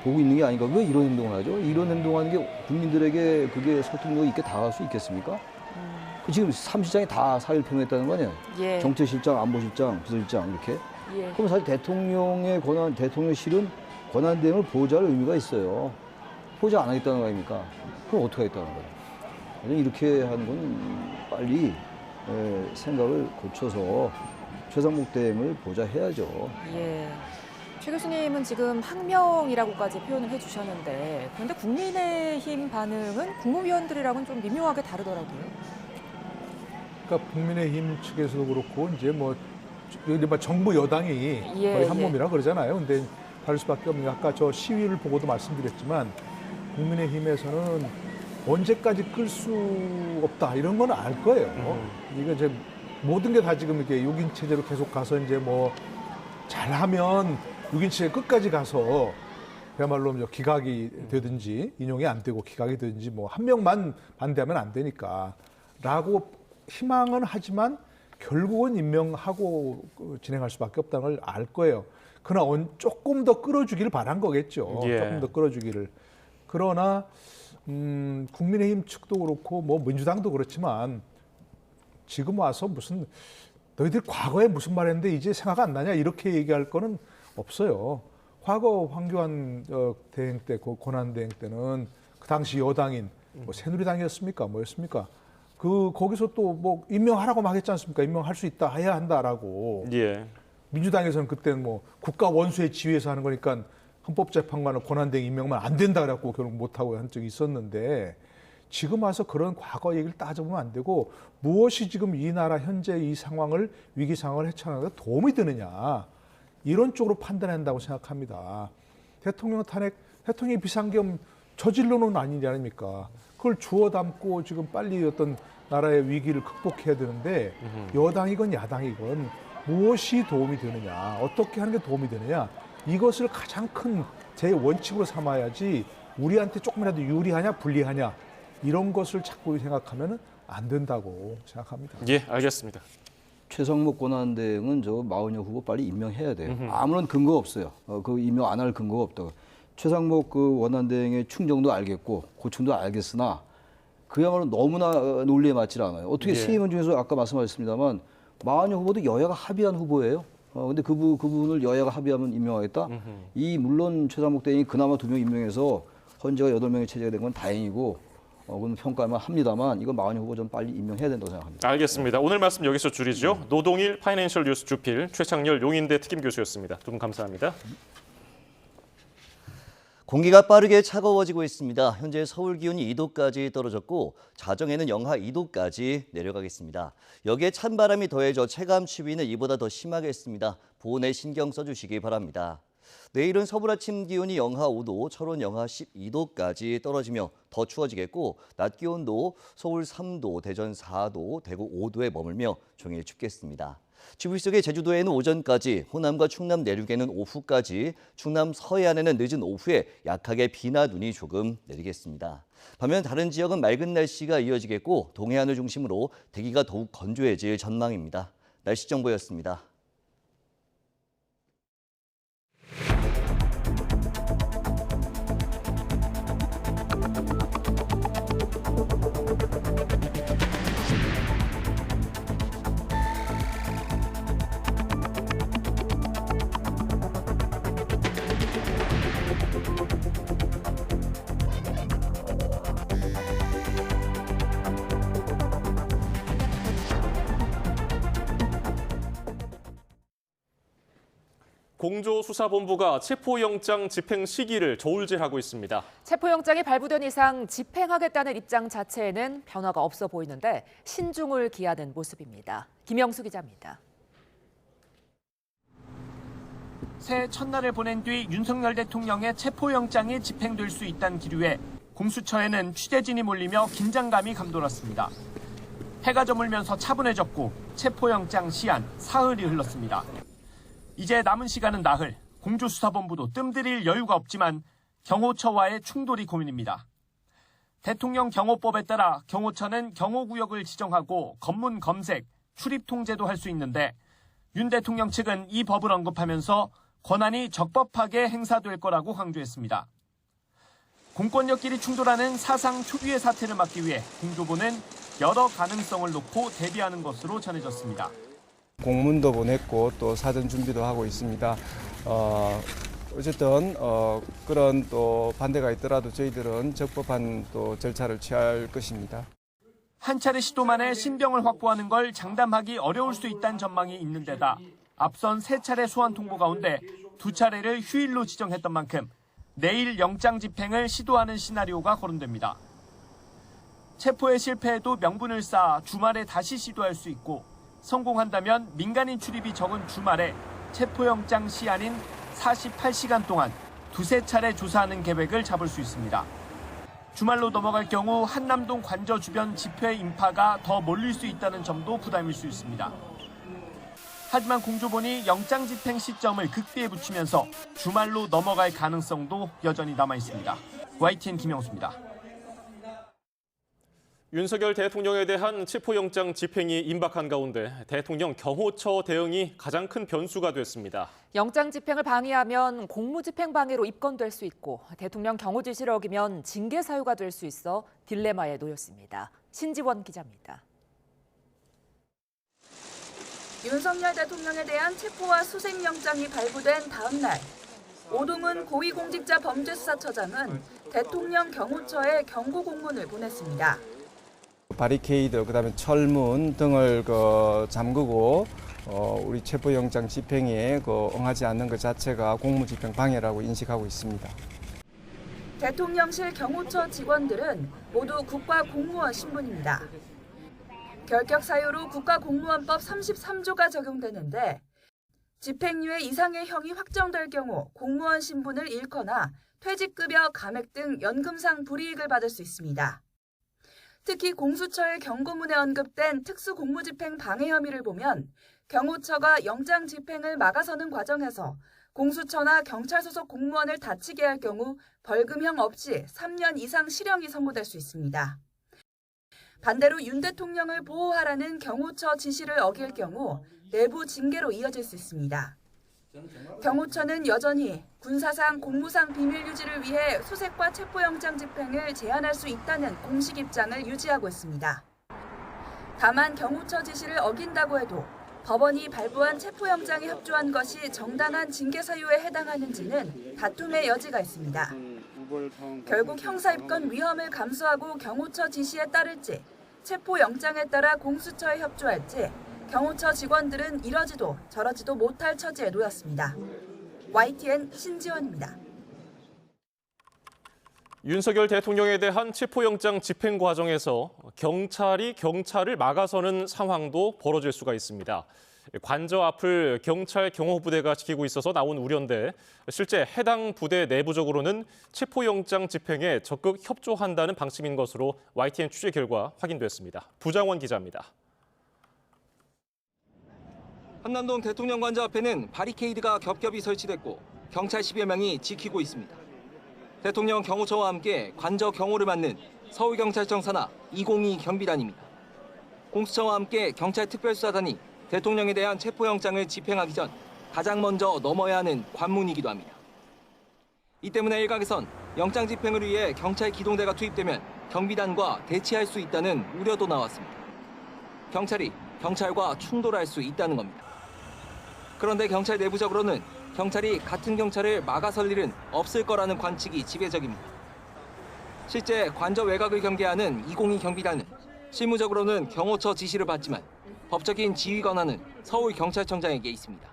보고 있는 게 아닌가. 왜 이런 행동을 하죠? 이런 행동하는 게 국민들에게 그게 설득력 있게 다가갈 수 있겠습니까? 지금 3실장이 다 사의를 표명했다는 거 아니에요? 예. 정책실장, 안보실장, 비서실장 이렇게. 예. 그럼 사실 대통령실은 권한대행을 보호할 의미가 있어요. 보호자 안 하겠다는 거 아닙니까? 그럼 어떻게 하겠다는 거예요? 이렇게 하는 건 빨리 생각을 고쳐서 최상목 대행을 보좌해야죠. 예. 최 교수님은 지금 항명이라고까지 표현을 해주셨는데 그런데 국민의힘 반응은 국무위원들이랑은 좀 미묘하게 다르더라고요. 그러니까 국민의힘 측에서도 그렇고 이제 뭐 정부 여당이 예, 거의 한 예. 몸이라 그러잖아요. 근데 다를 수밖에 없는 게 아까 저 시위를 보고도 말씀드렸지만 국민의힘에서는 언제까지 끌 수 없다 이런 건 알 거예요. 이거 이제 모든 게 다 지금 이렇게 6인 체제로 계속 가서 이제 뭐 잘하면 6인 체제 끝까지 가서 그야말로 기각이 되든지 인용이 안 되고 기각이 되든지 뭐 한 명만 반대하면 안 되니까라고 희망은 하지만 결국은 임명하고 진행할 수밖에 없다는 걸 알 거예요. 그러나 조금 더 끌어주기를 바란 거겠죠. 예. 조금 더 끌어주기를. 그러나 국민의힘 측도 그렇고 뭐 민주당도 그렇지만 지금 와서 무슨 너희들 과거에 무슨 말했는데 이제 생각 안 나냐 이렇게 얘기할 거는 없어요. 과거 황교안 대행 때, 권한 대행 때는 그 당시 여당인 뭐 새누리당이었습니까? 뭐였습니까? 거기서 또 뭐 임명하라고 막 했지 않습니까? 임명할 수 있다, 해야 한다라고. 예. 민주당에서는 그때는 뭐 국가 원수의 지위에서 하는 거니까 헌법재판관을 권한대행 임명만 안 된다 그래갖고 결국 못하고 한 적이 있었는데 지금 와서 그런 과거 얘기를 따져보면 안 되고 무엇이 지금 이 나라 현재 이 상황을 위기 상황을 헤쳐나가는 데 도움이 되느냐 이런 쪽으로 판단한다고 생각합니다. 대통령 탄핵, 대통령의 비상계엄 저질러놓은 아니지 않습니까? 그걸 주워 담고 지금 빨리 어떤 나라의 위기를 극복해야 되는데 여당이건 야당이건 무엇이 도움이 되느냐, 어떻게 하는 게 도움이 되느냐 이것을 가장 큰 제 원칙으로 삼아야지 우리한테 조금이라도 유리하냐 불리하냐 이런 것을 자꾸 생각하면 안 된다고 생각합니다. 예, 알겠습니다. 최상목 권한대행은 저 마은영 후보 빨리 임명해야 돼요. 아무런 근거 없어요. 그 임명 안 할 근거가 없다고. 최상목 그 원한대행의 충정도 알겠고 고충도 알겠으나 그야말로 너무나 논리에 맞질 않아요. 어떻게 예. 세 의원 중에서 아까 말씀하셨습니다만 마은영 후보도 여야가 합의한 후보예요. 근데 그분을 여야가 합의하면 임명하겠다. 물론 최상목 대행이 그나마 2명 임명해서 헌재가 8명의 체제가 된 건 다행이고 그건 평가만 합니다만 이건 마건희 후보 좀 빨리 임명해야 된다고 생각합니다. 알겠습니다. 오늘 말씀 여기서 줄이죠. 노동일 파이낸셜 뉴스 주필 최창렬 용인대 특임 교수였습니다. 두 분 감사합니다. 공기가 빠르게 차가워지고 있습니다. 현재 서울 기온이 2도까지 떨어졌고 자정에는 영하 2도까지 내려가겠습니다. 여기에 찬바람이 더해져 체감 추위는 이보다 더 심하겠습니다. 보온에 신경 써주시기 바랍니다. 내일은 서울 아침 기온이 영하 5도, 철원 영하 12도까지 떨어지며 더 추워지겠고 낮 기온도 서울 3도, 대전 4도, 대구 5도에 머물며 종일 춥겠습니다. 추위 속에 제주도에는 오전까지, 호남과 충남 내륙에는 오후까지, 충남 서해안에는 늦은 오후에 약하게 비나 눈이 조금 내리겠습니다. 반면 다른 지역은 맑은 날씨가 이어지겠고 동해안을 중심으로 대기가 더욱 건조해질 전망입니다. 날씨 정보였습니다. 공조수사본부가 체포영장 집행 시기를 저울질하고 있습니다. 체포영장이 발부된 이상 집행하겠다는 입장 자체에는 변화가 없어 보이는데 신중을 기하는 모습입니다. 김영수 기자입니다. 새해 첫날을 보낸 뒤 윤석열 대통령의 체포영장이 집행될 수 있다는 기류에 공수처에는 취재진이 몰리며 긴장감이 감돌았습니다. 해가 저물면서 차분해졌고 체포영장 시한 사흘이 흘렀습니다. 이제 남은 시간은 나흘, 공조수사본부도 뜸들일 여유가 없지만 경호처와의 충돌이 고민입니다. 대통령 경호법에 따라 경호처는 경호구역을 지정하고 검문 검색, 출입 통제도 할 수 있는데 윤 대통령 측은 이 법을 언급하면서 권한이 적법하게 행사될 거라고 강조했습니다. 공권력끼리 충돌하는 사상 초유의 사태를 막기 위해 공조부는 여러 가능성을 놓고 대비하는 것으로 전해졌습니다. 공문도 보냈고 또 사전 준비도 하고 있습니다. 어쨌든 그런 또 반대가 있더라도 저희들은 적법한 또 절차를 취할 것입니다. 한 차례 시도 만에 신병을 확보하는 걸 장담하기 어려울 수 있다는 전망이 있는 데다 앞선 3차례 소환 통보 가운데 2차례를 휴일로 지정했던 만큼 내일 영장 집행을 시도하는 시나리오가 거론됩니다. 체포에 실패해도 명분을 쌓아 주말에 다시 시도할 수 있고 성공한다면 민간인 출입이 적은 주말에 체포영장 시한인 48시간 동안 2-3차례 조사하는 계획을 잡을 수 있습니다. 주말로 넘어갈 경우 한남동 관저 주변 집회 인파가 더 몰릴 수 있다는 점도 부담일 수 있습니다. 하지만 공조본이 영장 집행 시점을 극비에 붙이면서 주말로 넘어갈 가능성도 여전히 남아 있습니다. YTN 김영수입니다. 윤석열 대통령에 대한 체포영장 집행이 임박한 가운데 대통령 경호처 대응이 가장 큰 변수가 됐습니다. 영장 집행을 방해하면 공무집행 방해로 입건될 수 있고 대통령 경호 지시를 어기면 징계 사유가 될 수 있어 딜레마에 놓였습니다. 신지원 기자입니다. 윤석열 대통령에 대한 체포와 수색영장이 발부된 다음 날 오동훈 고위공직자 범죄수사처장은 대통령 경호처에 경고 공문을 보냈습니다. 바리케이드, 그다음에 철문 등을 잠그고 우리 체포영장 집행에 응하지 않는 것 자체가 공무집행 방해라고 인식하고 있습니다. 대통령실 경호처 직원들은 모두 국가공무원 신분입니다. 결격 사유로 국가공무원법 33조가 적용되는데 집행유예 이상의 형이 확정될 경우 공무원 신분을 잃거나 퇴직급여, 감액 등 연금상 불이익을 받을 수 있습니다. 특히 공수처의 경고문에 언급된 특수공무집행 방해 혐의를 보면 경호처가 영장 집행을 막아서는 과정에서 공수처나 경찰 소속 공무원을 다치게 할 경우 벌금형 없이 3년 이상 실형이 선고될 수 있습니다. 반대로 윤 대통령을 보호하라는 경호처 지시를 어길 경우 내부 징계로 이어질 수 있습니다. 경호처는 여전히 군사상, 공무상 비밀 유지를 위해 수색과 체포영장 집행을 제한할 수 있다는 공식 입장을 유지하고 있습니다. 다만 경호처 지시를 어긴다고 해도 법원이 발부한 체포영장에 협조한 것이 정당한 징계 사유에 해당하는지는 다툼의 여지가 있습니다. 결국 형사 입건 위험을 감수하고 경호처 지시에 따를지, 체포 영장에 따라 공수처에 협조할지 경호처 직원들은 이러지도 저러지도 못할 처지에 놓였습니다. YTN 신지원입니다. 윤석열 대통령에 대한 체포영장 집행 과정에서 경찰이 경찰을 막아서는 상황도 벌어질 수가 있습니다. 관저 앞을 경찰 경호부대가 지키고 있어서 나온 우려인데 실제 해당 부대 내부적으로는 체포영장 집행에 적극 협조한다는 방침인 것으로 YTN 취재 결과 확인됐습니다. 부장원 기자입니다. 한남동 대통령 관저 앞에는 바리케이드가 겹겹이 설치됐고 경찰 10여 명이 지키고 있습니다. 대통령 경호처와 함께 관저 경호를 맡는 서울경찰청 산하 202 경비단입니다. 공수처와 함께 경찰 특별수사단이 대통령에 대한 체포영장을 집행하기 전 가장 먼저 넘어야 하는 관문이기도 합니다. 이 때문에 일각에선 영장 집행을 위해 경찰 기동대가 투입되면 경비단과 대치할 수 있다는 우려도 나왔습니다. 경찰이 경찰과 충돌할 수 있다는 겁니다. 그런데 경찰 내부적으로는 경찰이 같은 경찰을 막아설 일은 없을 거라는 관측이 지배적입니다. 실제 관저 외곽을 경계하는 202 경비단은 실무적으로는 경호처 지시를 받지만 법적인 지휘 권한은 서울경찰청장에게 있습니다.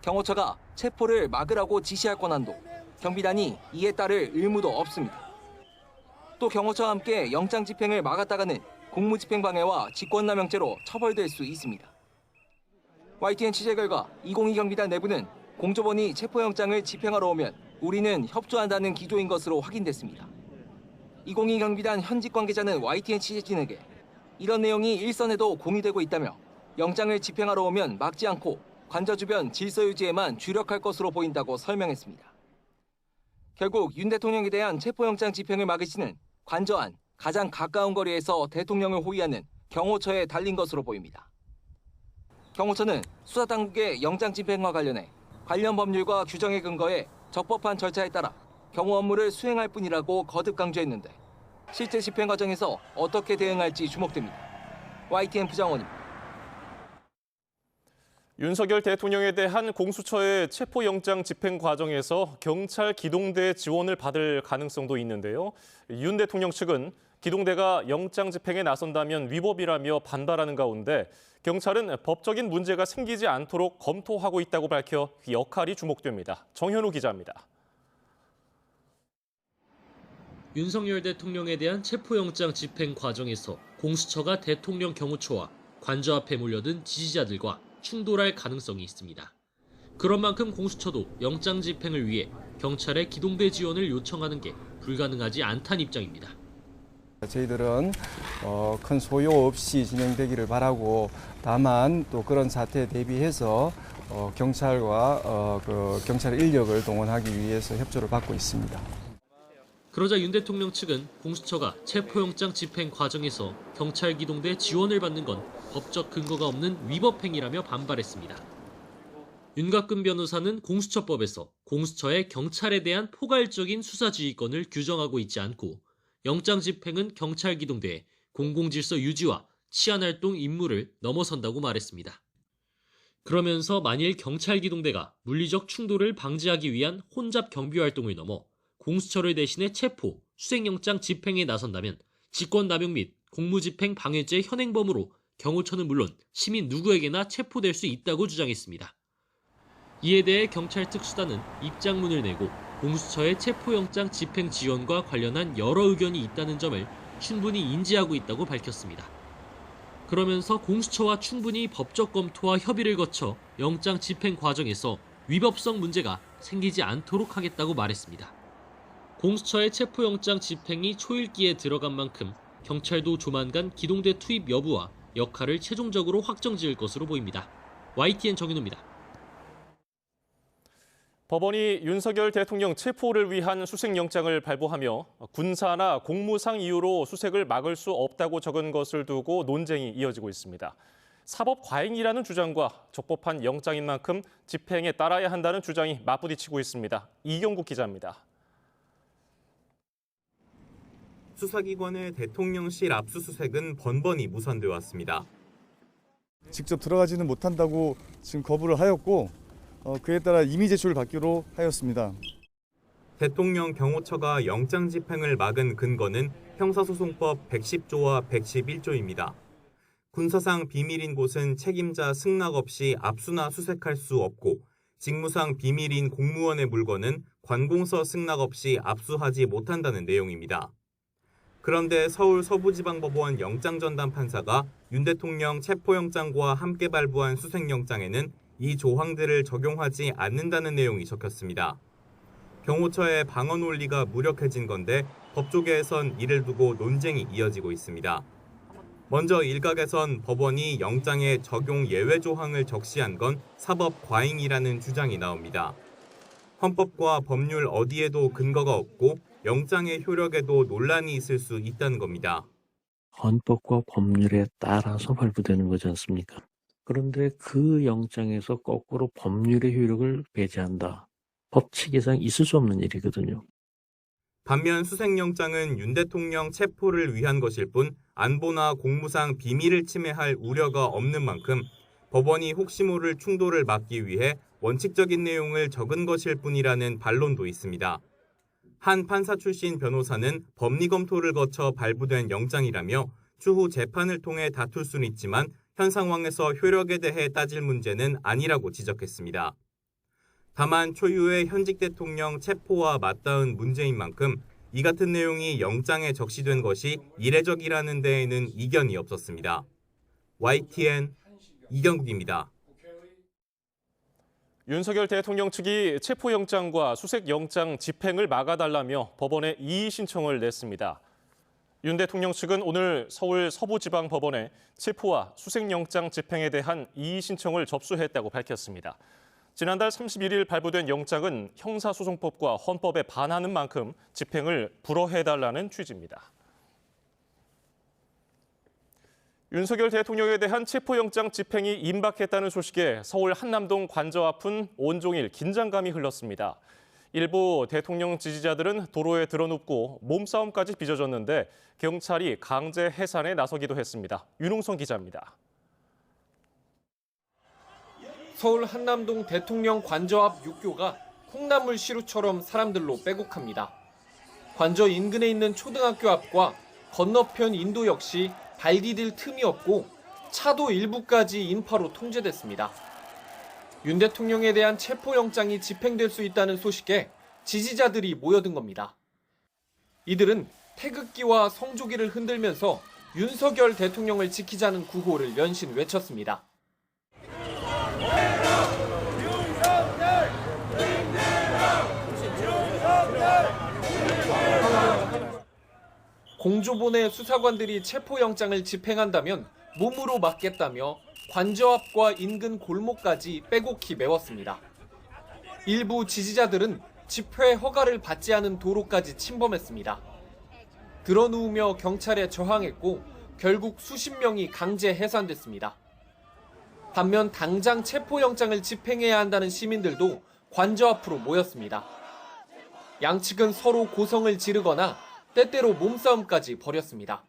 경호처가 체포를 막으라고 지시할 권한도 경비단이 이에 따를 의무도 없습니다. 또 경호처와 함께 영장 집행을 막았다가는 공무집행방해와 직권남용죄로 처벌될 수 있습니다. YTN 취재 결과 202 경비단 내부는 공조본이 체포영장을 집행하러 오면 우리는 협조한다는 기조인 것으로 확인됐습니다. 202 경비단 현직 관계자는 YTN 취재진에게 이런 내용이 일선에도 공유되고 있다며 영장을 집행하러 오면 막지 않고 관저 주변 질서 유지에만 주력할 것으로 보인다고 설명했습니다. 결국 윤 대통령에 대한 체포영장 집행을 막을 시는 관저 안 가장 가까운 거리에서 대통령을 호위하는 경호처에 달린 것으로 보입니다. 경호처는 수사당국의 영장 집행과 관련해 관련 법률과 규정에 근거해 적법한 절차에 따라 경호 업무를 수행할 뿐이라고 거듭 강조했는데 실제 집행 과정에서 어떻게 대응할지 주목됩니다. YTN 부장원입니다. 윤석열 대통령에 대한 공수처의 체포영장 집행 과정에서 경찰 기동대 지원을 받을 가능성도 있는데요. 윤 대통령 측은 기동대가 영장 집행에 나선다면 위법이라며 반발하는 가운데 경찰은 법적인 문제가 생기지 않도록 검토하고 있다고 밝혀 그 역할이 주목됩니다. 정현우 기자입니다. 윤석열 대통령에 대한 체포영장 집행 과정에서 공수처가 대통령 경호처와 관저 앞에 몰려든 지지자들과 충돌할 가능성이 있습니다. 그런 만큼 공수처도 영장 집행을 위해 경찰의 기동대 지원을 요청하는 게 불가능하지 않다는 입장입니다. 저희들은 큰 소요 없이 진행되기를 바라고 다만 또 그런 사태에 대비해서 경찰과 경찰 인력을 동원하기 위해서 협조를 받고 있습니다. 그러자 윤 대통령 측은 공수처가 체포영장 집행 과정에서 경찰 기동대 지원을 받는 건 법적 근거가 없는 위법 행위라며 반발했습니다. 윤곽근 변호사는 공수처법에서 공수처의 경찰에 대한 포괄적인 수사지휘권을 규정하고 있지 않고 영장 집행은 경찰 기동대의 공공질서 유지와 치안활동 임무를 넘어선다고 말했습니다. 그러면서 만일 경찰 기동대가 물리적 충돌을 방지하기 위한 혼잡 경비 활동을 넘어 공수처를 대신해 체포, 수색영장 집행에 나선다면 직권남용 및 공무집행 방해죄 현행범으로 경호처는 물론 시민 누구에게나 체포될 수 있다고 주장했습니다. 이에 대해 경찰 특수단은 입장문을 내고 공수처의 체포영장 집행 지원과 관련한 여러 의견이 있다는 점을 충분히 인지하고 있다고 밝혔습니다. 그러면서 공수처와 충분히 법적 검토와 협의를 거쳐 영장 집행 과정에서 위법성 문제가 생기지 않도록 하겠다고 말했습니다. 공수처의 체포영장 집행이 초읽기에 들어간 만큼 경찰도 조만간 기동대 투입 여부와 역할을 최종적으로 확정지을 것으로 보입니다. YTN 정윤호입니다. 법원이 윤석열 대통령 체포를 위한 수색영장을 발부하며 군사나 공무상 이유로 수색을 막을 수 없다고 적은 것을 두고 논쟁이 이어지고 있습니다. 사법 과잉이라는 주장과 적법한 영장인 만큼 집행에 따라야 한다는 주장이 맞부딪히고 있습니다. 이경국 기자입니다. 수사기관의 대통령실 압수수색은 번번이 무산돼 왔습니다. 직접 들어가지는 못한다고 지금 거부를 하였고 그에 따라 임의 제출을 받기로 하였습니다. 대통령 경호처가 영장 집행을 막은 근거는 형사소송법 110조와 111조입니다. 군사상 비밀인 곳은 책임자 승낙 없이 압수나 수색할 수 없고 직무상 비밀인 공무원의 물건은 관공서 승낙 없이 압수하지 못한다는 내용입니다. 그런데 서울 서부지방법원 영장전담 판사가 윤 대통령 체포영장과 함께 발부한 수색영장에는 이 조항들을 적용하지 않는다는 내용이 적혔습니다. 경호처의 방어 논리가 무력해진 건데 법조계에선 이를 두고 논쟁이 이어지고 있습니다. 먼저 일각에선 법원이 영장에 적용 예외 조항을 적시한 건 사법 과잉이라는 주장이 나옵니다. 헌법과 법률 어디에도 근거가 없고 영장의 효력에도 논란이 있을 수 있다는 겁니다. 헌법과 법률에 따라서 발부되는 거지 않습니까? 그런데 그 영장에서 거꾸로 법률의 효력을 배제한다. 법칙에상 있을 수 없는 일이거든요. 반면 수색영장은 윤 대통령 체포를 위한 것일 뿐 안보나 공무상 비밀을 침해할 우려가 없는 만큼 법원이 혹시 모를 충돌을 막기 위해 원칙적인 내용을 적은 것일 뿐이라는 반론도 있습니다. 한 판사 출신 변호사는 법리 검토를 거쳐 발부된 영장이라며 추후 재판을 통해 다툴 수는 있지만 현 상황에서 효력에 대해 따질 문제는 아니라고 지적했습니다. 다만 초유의 현직 대통령 체포와 맞닿은 문제인 만큼 이 같은 내용이 영장에 적시된 것이 이례적이라는 데에는 이견이 없었습니다. YTN 이경국입니다. 윤석열 대통령 측이 체포영장과 수색영장 집행을 막아달라며 법원에 이의 신청을 냈습니다. 윤 대통령 측은 오늘 서울 서부지방법원에 체포와 수색영장 집행에 대한 이의 신청을 접수했다고 밝혔습니다. 지난달 31일 발부된 영장은 형사소송법과 헌법에 반하는 만큼 집행을 불허해달라는 취지입니다. 윤석열 대통령에 대한 체포영장 집행이 임박했다는 소식에 서울 한남동 관저 앞은 온종일 긴장감이 흘렀습니다. 일부 대통령 지지자들은 도로에 드러눕고 몸싸움까지 빚어졌는데 경찰이 강제 해산에 나서기도 했습니다. 윤홍성 기자입니다. 서울 한남동 대통령 관저 앞 육교가 콩나물 시루처럼 사람들로 빼곡합니다. 관저 인근에 있는 초등학교 앞과 건너편 인도 역시 발 디딜 틈이 없고 차도 일부까지 인파로 통제됐습니다. 윤 대통령에 대한 체포영장이 집행될 수 있다는 소식에 지지자들이 모여든 겁니다. 이들은 태극기와 성조기를 흔들면서 윤석열 대통령을 지키자는 구호를 연신 외쳤습니다. 공조본의 수사관들이 체포영장을 집행한다면 몸으로 막겠다며 관저 앞과 인근 골목까지 빼곡히 메웠습니다. 일부 지지자들은 집회 허가를 받지 않은 도로까지 침범했습니다. 드러누우며 경찰에 저항했고 결국 수십 명이 강제 해산됐습니다. 반면 당장 체포영장을 집행해야 한다는 시민들도 관저 앞으로 모였습니다. 양측은 서로 고성을 지르거나 때때로 몸싸움까지 벌였습니다.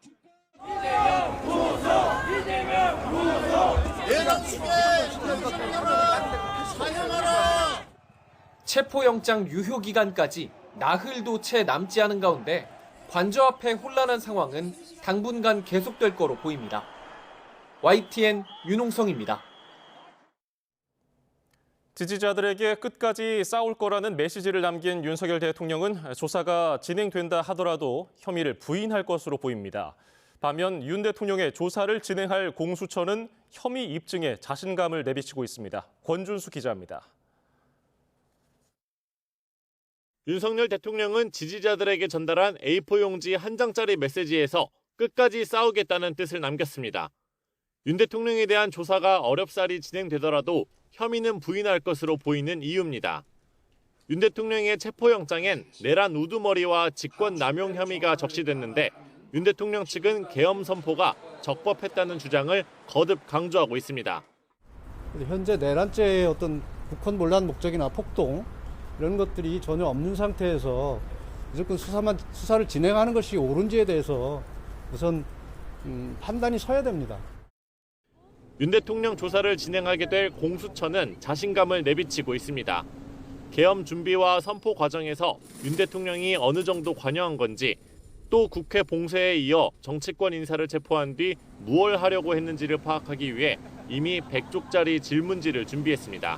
체포영장 유효 기간까지 나흘도 채 남지 않은 가운데 관저 앞의 혼란한 상황은 당분간 계속될 거로 보입니다. YTN 윤홍성입니다. 지지자들에게 끝까지 싸울 거라는 메시지를 남긴 윤석열 대통령은 조사가 진행된다 하더라도 혐의를 부인할 것으로 보입니다. 반면 윤 대통령의 조사를 진행할 공수처는 혐의 입증에 자신감을 내비치고 있습니다. 권준수 기자입니다. 윤석열 대통령은 지지자들에게 전달한 A4 용지 한 장짜리 메시지에서 끝까지 싸우겠다는 뜻을 남겼습니다. 윤 대통령에 대한 조사가 어렵사리 진행되더라도 혐의는 부인할 것으로 보이는 이유입니다. 윤 대통령의 체포영장엔 내란 우두머리와 직권 남용 혐의가 적시됐는데 윤 대통령 측은 계엄 선포가 적법했다는 주장을 거듭 강조하고 있습니다. 현재 내란죄의 어떤 국헌 몰란 목적이나 폭동 이런 것들이 전혀 없는 상태에서 무조건 수사를 진행하는 것이 옳은지에 대해서 우선 판단이 서야 됩니다. 윤 대통령 조사를 진행하게 될 공수처는 자신감을 내비치고 있습니다. 계엄 준비와 선포 과정에서 윤 대통령이 어느 정도 관여한 건지, 또 국회 봉쇄에 이어 정치권 인사를 체포한 뒤 무엇을 하려고 했는지를 파악하기 위해 이미 100쪽짜리 질문지를 준비했습니다.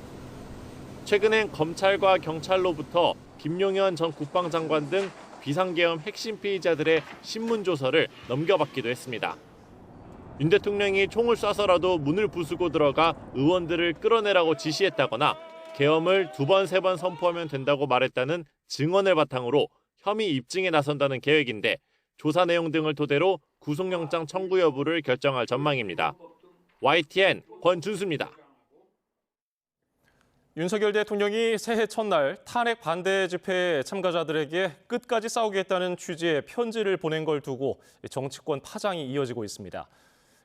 최근엔 검찰과 경찰로부터 김용현 전 국방장관 등 비상계엄 핵심 피의자들의 신문조서를 넘겨받기도 했습니다. 윤 대통령이 총을 쏴서라도 문을 부수고 들어가 의원들을 끌어내라고 지시했다거나 계엄을 2번, 3번 선포하면 된다고 말했다는 증언을 바탕으로 혐의 입증에 나선다는 계획인데 조사 내용 등을 토대로 구속영장 청구 여부를 결정할 전망입니다. YTN 권준수입니다. 윤석열 대통령이 새해 첫날 탄핵 반대 집회 참가자들에게 끝까지 싸우겠다는 취지의 편지를 보낸 걸 두고 정치권 파장이 이어지고 있습니다.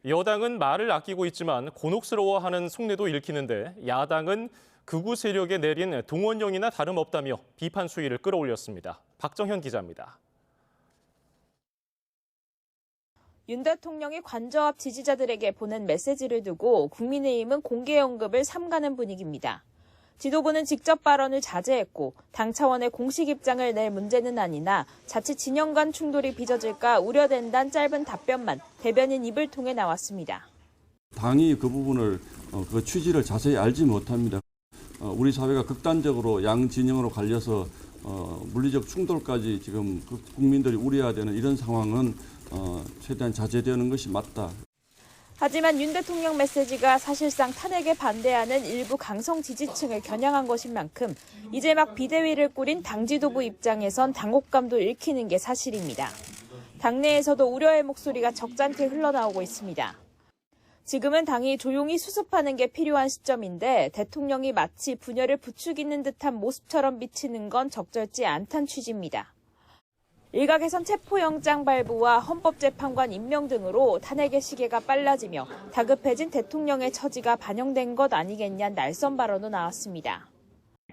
여당은 말을 아끼고 있지만 곤혹스러워하는 속내도 읽히는데 야당은 극우 세력에 내린 동원령이나 다름없다며 비판 수위를 끌어올렸습니다. 박정현 기자입니다. 윤 대통령이 관저 앞 지지자들에게 보낸 메시지를 두고 국민의힘은 공개 언급을 삼가는 분위기입니다. 지도부는 직접 발언을 자제했고 당 차원의 공식 입장을 낼 문제는 아니나 자칫 진영 간 충돌이 빚어질까 우려된다는 짧은 답변만 대변인 입을 통해 나왔습니다. 당이 그 부분을 그 취지를 자세히 알지 못합니다. 우리 사회가 극단적으로 양 진영으로 갈려서 물리적 충돌까지 지금 국민들이 우려해야 되는 이런 상황은 최대한 자제되는 것이 맞다. 하지만 윤 대통령 메시지가 사실상 탄핵에 반대하는 일부 강성 지지층을 겨냥한 것인 만큼 이제 막 비대위를 꾸린 당 지도부 입장에선 당혹감도 읽히는 게 사실입니다. 당내에서도 우려의 목소리가 적잖게 흘러나오고 있습니다. 지금은 당이 조용히 수습하는 게 필요한 시점인데 대통령이 마치 분열을 부추기는 듯한 모습처럼 비치는 건 적절치 않다는 취지입니다. 일각에선 체포영장 발부와 헌법재판관 임명 등으로 탄핵의 시계가 빨라지며 다급해진 대통령의 처지가 반영된 것 아니겠냐는 날선 발언도 나왔습니다.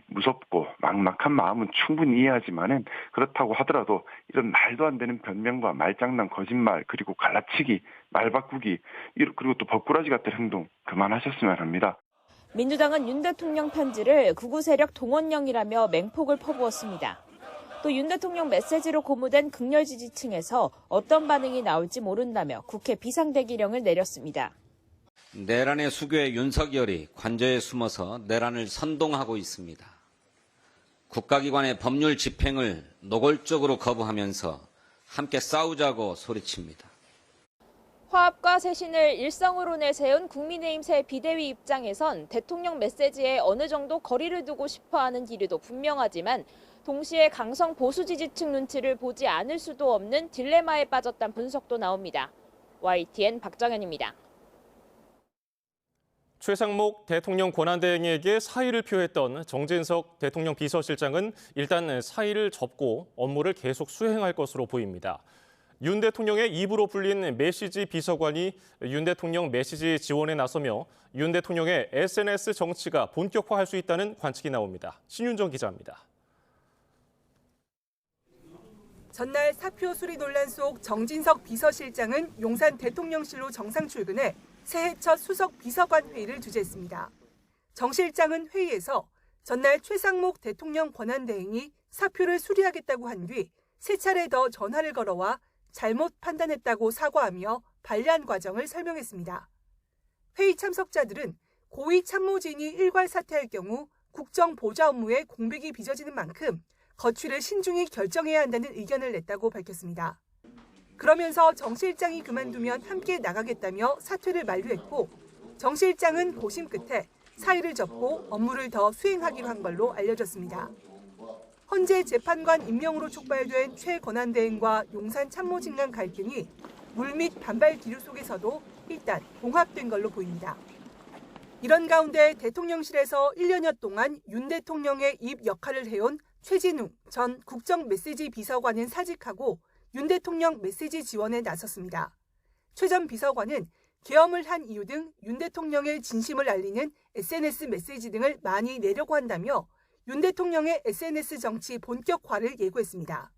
무섭고 막막한 마음은 충분히 이해하지만은 그렇다고 하더라도 이런 말도 안 되는 변명과 말장난, 거짓말, 그리고 갈라치기, 말 바꾸기, 그리고 또 버꾸라지 같은 행동 그만하셨으면 합니다. 민주당은 윤 대통령 편지를 극우 세력 동원령이라며 맹폭을 퍼부었습니다. 또 윤 대통령 메시지로 고무된 극렬 지지층에서 어떤 반응이 나올지 모른다며 국회 비상대기령을 내렸습니다. 내란의 수교의 윤석열이 관저에 숨어서 내란을 선동하고 있습니다. 국가기관의 법률 집행을 노골적으로 거부하면서 함께 싸우자고 소리칩니다. 화합과 쇄신을 일성으로 내세운 국민의힘 새 비대위 입장에선 대통령 메시지에 어느 정도 거리를 두고 싶어하는 기류도 분명하지만 동시에 강성 보수 지지층 눈치를 보지 않을 수도 없는 딜레마에 빠졌다는 분석도 나옵니다. YTN 박정현입니다. 최상목 대통령 권한대행에게 사의를 표했던 정진석 대통령 비서실장은 일단 사의를 접고 업무를 계속 수행할 것으로 보입니다. 윤 대통령의 입으로 불린 메시지 비서관이 윤 대통령 메시지 지원에 나서며 윤 대통령의 SNS 정치가 본격화할 수 있다는 관측이 나옵니다. 신윤정 기자입니다. 전날 사표 수리 논란 속 정진석 비서실장은 용산 대통령실로 정상 출근해 새해 첫 수석 비서관 회의를 주재했습니다. 정 실장은 회의에서 전날 최상목 대통령 권한대행이 사표를 수리하겠다고 한 뒤 세 차례 더 전화를 걸어와 잘못 판단했다고 사과하며 반려한 과정을 설명했습니다. 회의 참석자들은 고위 참모진이 일괄 사퇴할 경우 국정 보좌 업무에 공백이 빚어지는 만큼 거취를 신중히 결정해야 한다는 의견을 냈다고 밝혔습니다. 그러면서 정 실장이 그만두면 함께 나가겠다며 사퇴를 만류했고 정 실장은 고심 끝에 사의를 접고 업무를 더 수행하기로 한 걸로 알려졌습니다. 헌재 재판관 임명으로 촉발된 최 권한대행과 용산 참모진 간 갈등이 물밑 반발 기류 속에서도 일단 봉합된 걸로 보입니다. 이런 가운데 대통령실에서 1년여 동안 윤 대통령의 입 역할을 해온 최진웅 전 국정메시지 비서관은 사직하고 윤 대통령 메시지 지원에 나섰습니다. 최 전 비서관은 계엄을 한 이유 등 윤 대통령의 진심을 알리는 SNS 메시지 등을 많이 내려고 한다며 윤 대통령의 SNS 정치 본격화를 예고했습니다.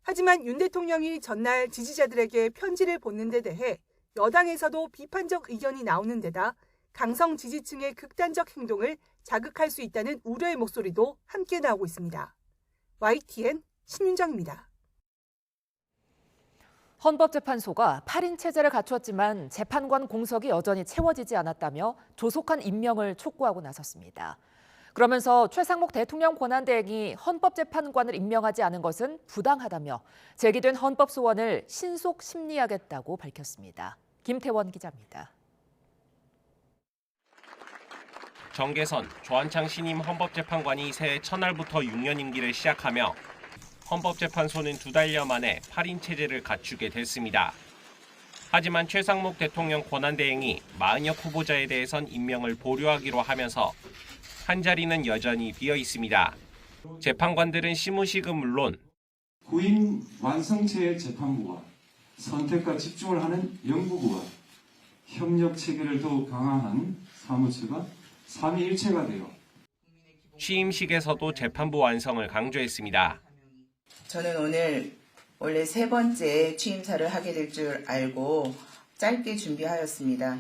하지만 윤 대통령이 전날 지지자들에게 편지를 보낸 데 대해 여당에서도 비판적 의견이 나오는 데다 강성 지지층의 극단적 행동을 자극할 수 있다는 우려의 목소리도 함께 나오고 있습니다. YTN 신윤정입니다. 헌법재판소가 8인 체제를 갖추었지만 재판관 공석이 여전히 채워지지 않았다며 조속한 임명을 촉구하고 나섰습니다. 그러면서 최상목 대통령 권한대행이 헌법재판관을 임명하지 않은 것은 부당하다며 제기된 헌법 소원을 신속 심리하겠다고 밝혔습니다. 김태원 기자입니다. 정계선, 조한창 신임 헌법재판관이 새해 첫날부터 6년 임기를 시작하며 헌법재판소는 2달여 만에 8인 체제를 갖추게 됐습니다. 하지만 최상목 대통령 권한대행이 마은혁 후보자에 대해선 임명을 보류하기로 하면서 한 자리는 여전히 비어 있습니다. 재판관들은 시무식은 물론 후임 완성체의 재판부와 선택과 집중을 하는 연구부와 협력 체계를 더욱 강화한 사무처가 삼위일체가 되어 취임식에서도 재판부 완성을 강조했습니다. 저는 오늘 원래 3번째 취임사를 하게 될 줄 알고 짧게 준비하였습니다.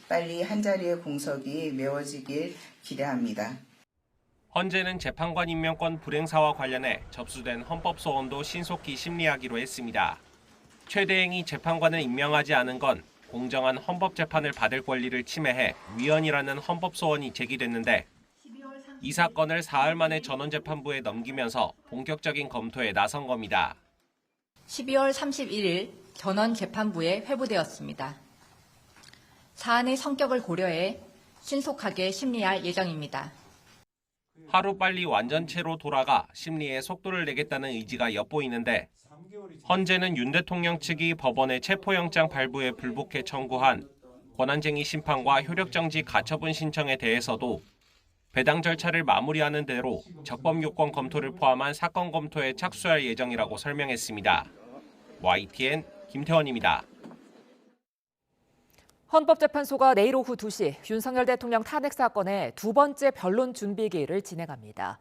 빨리 한 자리의 공석이 메워지길 기대합니다. 헌재는 재판관 임명권 불행사와 관련해 접수된 헌법소원도 신속히 심리하기로 했습니다. 최 대행이 재판관을 임명하지 않은 건 공정한 헌법재판을 받을 권리를 침해해 위헌이라는 헌법소원이 제기됐는데 이 사건을 사흘 만에 전원재판부에 넘기면서 본격적인 검토에 나선 겁니다. 12월 31일 전원재판부에 회부되었습니다. 사안의 성격을 고려해 신속하게 심리할 예정입니다. 하루빨리 완전체로 돌아가 심리에 속도를 내겠다는 의지가 엿보이는데 헌재는 윤 대통령 측이 법원의 체포영장 발부에 불복해 청구한 권한쟁의 심판과 효력정지 가처분 신청에 대해서도 배당 절차를 마무리하는 대로 적법 요건 검토를 포함한 사건 검토에 착수할 예정이라고 설명했습니다. YTN 김태원입니다. 헌법재판소가 내일 오후 2시 윤석열 대통령 탄핵 사건의 2번째 변론 준비기일을 진행합니다.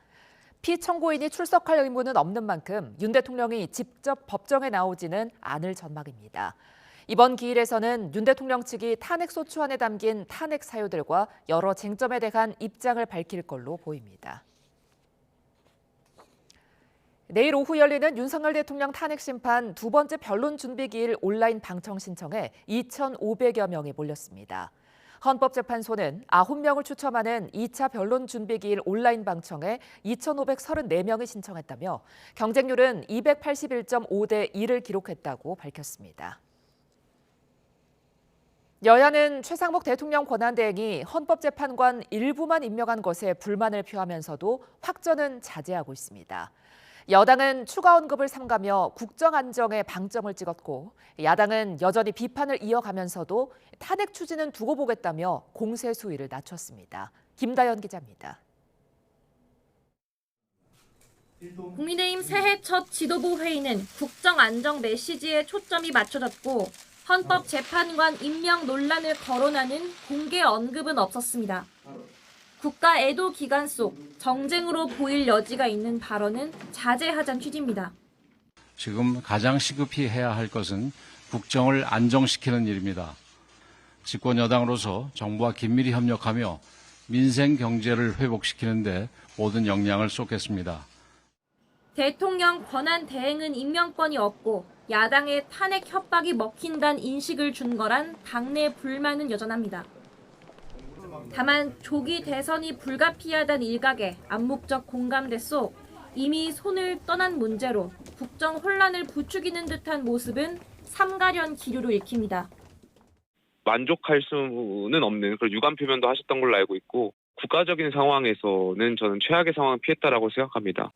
피청구인이 출석할 의무는 없는 만큼 윤 대통령이 직접 법정에 나오지는 않을 전망입니다. 이번 기일에서는 윤 대통령 측이 탄핵소추안에 담긴 탄핵 사유들과 여러 쟁점에 대한 입장을 밝힐 걸로 보입니다. 내일 오후 열리는 윤석열 대통령 탄핵 심판 2번째 변론 준비기일 온라인 방청 신청에 2,500여 명이 몰렸습니다. 헌법재판소는 9명을 추첨하는 2차 변론 준비기일 온라인 방청에 2,534명이 신청했다며 경쟁률은 281.5대 1을 기록했다고 밝혔습니다. 여야는 최상목 대통령 권한대행이 헌법재판관 일부만 임명한 것에 불만을 표하면서도 확전은 자제하고 있습니다. 여당은 추가 언급을 삼가며 국정 안정에 방점을 찍었고 야당은 여전히 비판을 이어가면서도 탄핵 추진은 두고 보겠다며 공세 수위를 낮췄습니다. 김다연 기자입니다. 국민의힘 새해 첫 지도부 회의는 국정 안정 메시지에 초점이 맞춰졌고 헌법재판관 임명 논란을 거론하는 공개 언급은 없었습니다. 국가 애도 기간 속 정쟁으로 보일 여지가 있는 발언은 자제하자는 취지입니다. 지금 가장 시급히 해야 할 것은 국정을 안정시키는 일입니다. 집권 여당으로서 정부와 긴밀히 협력하며 민생 경제를 회복시키는 데 모든 역량을 쏟겠습니다. 대통령 권한 대행은 임명권이 없고 야당의 탄핵 협박이 먹힌다는 인식을 준 거란 당내 불만은 여전합니다. 다만 조기 대선이 불가피하다는 일각의 암묵적 공감대 속 이미 손을 떠난 문제로 국정 혼란을 부추기는 듯한 모습은 삼가련 기류로 읽힙니다. 만족할 수는 없는 그런 유감 표현도 하셨던 걸로 알고 있고 국가적인 상황에서는 저는 최악의 상황을 피했다라고 생각합니다.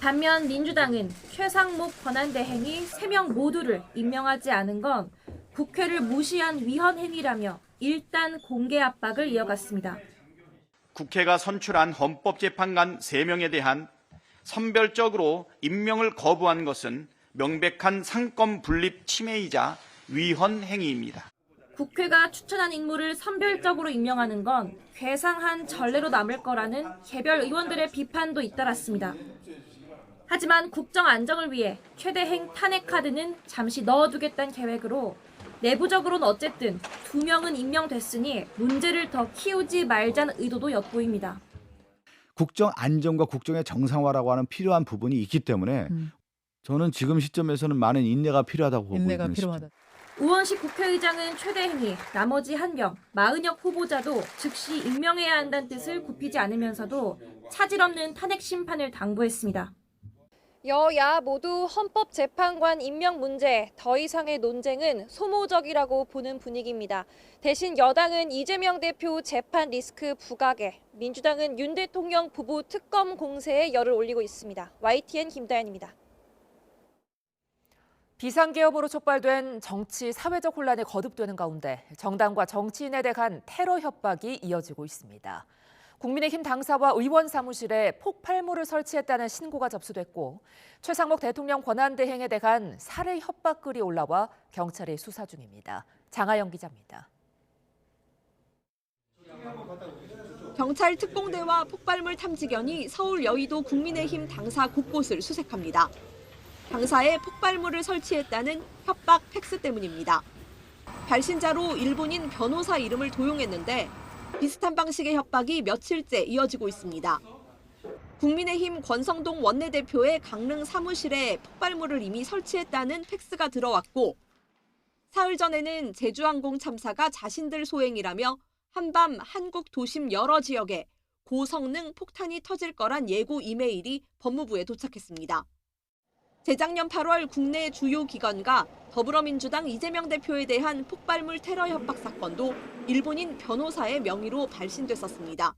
반면 민주당은 최상목 권한대행이 3명 모두를 임명하지 않은 건 국회를 무시한 위헌 행위라며 일단 공개 압박을 이어갔습니다. 국회가 선출한 헌법재판관 3명에 대한 선별적으로 임명을 거부한 것은 명백한 상권 분립 침해이자 위헌 행위입니다. 국회가 추천한 인물을 선별적으로 임명하는 건 괴상한 전례로 남을 거라는 개별 의원들의 비판도 잇따랐습니다. 하지만 국정 안정을 위해 최대행 탄핵 카드는 잠시 넣어두겠다는 계획으로 내부적으로는 어쨌든 2명은 임명됐으니 문제를 더 키우지 말자는 의도도 엿보입니다. 국정 안정과 국정의 정상화라고 하는 필요한 부분이 있기 때문에 저는 지금 시점에서는 많은 인내가 필요하다고 보고 있습니다. 우원식 국회의장은 최대 행위, 나머지 1명, 마은혁 후보자도 즉시 임명해야 한다는 뜻을 굽히지 않으면서도 차질 없는 탄핵 심판을 당부했습니다. 여야 모두 헌법재판관 임명 문제, 더 이상의 논쟁은 소모적이라고 보는 분위기입니다. 대신 여당은 이재명 대표 재판 리스크 부각에, 민주당은 윤 대통령 부부 특검 공세에 열을 올리고 있습니다. YTN 김다연입니다. 비상계엄으로 촉발된 정치, 사회적 혼란이 거듭되는 가운데 정당과 정치인에 대한 테러 협박이 이어지고 있습니다. 국민의힘 당사와 의원 사무실에 폭발물을 설치했다는 신고가 접수됐고 최상목 대통령 권한대행에 대한 살해 협박글이 올라와 경찰이 수사 중입니다. 장하영 기자입니다. 경찰 특공대와 폭발물 탐지견이 서울 여의도 국민의힘 당사 곳곳을 수색합니다. 당사에 폭발물을 설치했다는 협박 팩스 때문입니다. 발신자로 일본인 변호사 이름을 도용했는데 비슷한 방식의 협박이 며칠째 이어지고 있습니다. 국민의힘 권성동 원내대표의 강릉 사무실에 폭발물을 이미 설치했다는 팩스가 들어왔고 사흘 전에는 제주항공 참사가 자신들 소행이라며 한밤 한국 도심 여러 지역에 고성능 폭탄이 터질 거란 예고 이메일이 법무부에 도착했습니다. 재작년 8월 국내 주요 기관과 더불어민주당 이재명 대표에 대한 폭발물 테러 협박 사건도 일본인 변호사의 명의로 발신됐었습니다.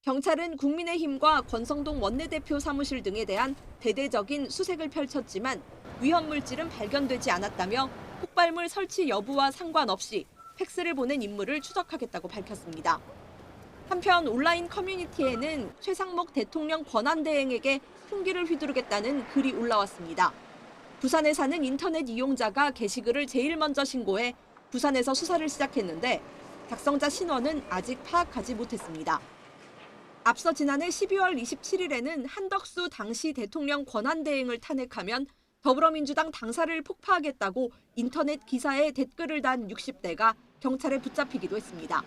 경찰은 국민의힘과 권성동 원내대표 사무실 등에 대한 대대적인 수색을 펼쳤지만 위험 물질은 발견되지 않았다며 폭발물 설치 여부와 상관없이 팩스를 보낸 인물을 추적하겠다고 밝혔습니다. 한편 온라인 커뮤니티에는 최상목 대통령 권한대행에게 흉기를 휘두르겠다는 글이 올라왔습니다. 부산에 사는 인터넷 이용자가 게시글을 제일 먼저 신고해 부산에서 수사를 시작했는데 작성자 신원은 아직 파악하지 못했습니다. 앞서 지난해 12월 27일에는 한덕수 당시 대통령 권한대행을 탄핵하면 더불어민주당 당사를 폭파하겠다고 인터넷 기사에 댓글을 단 60대가 경찰에 붙잡히기도 했습니다.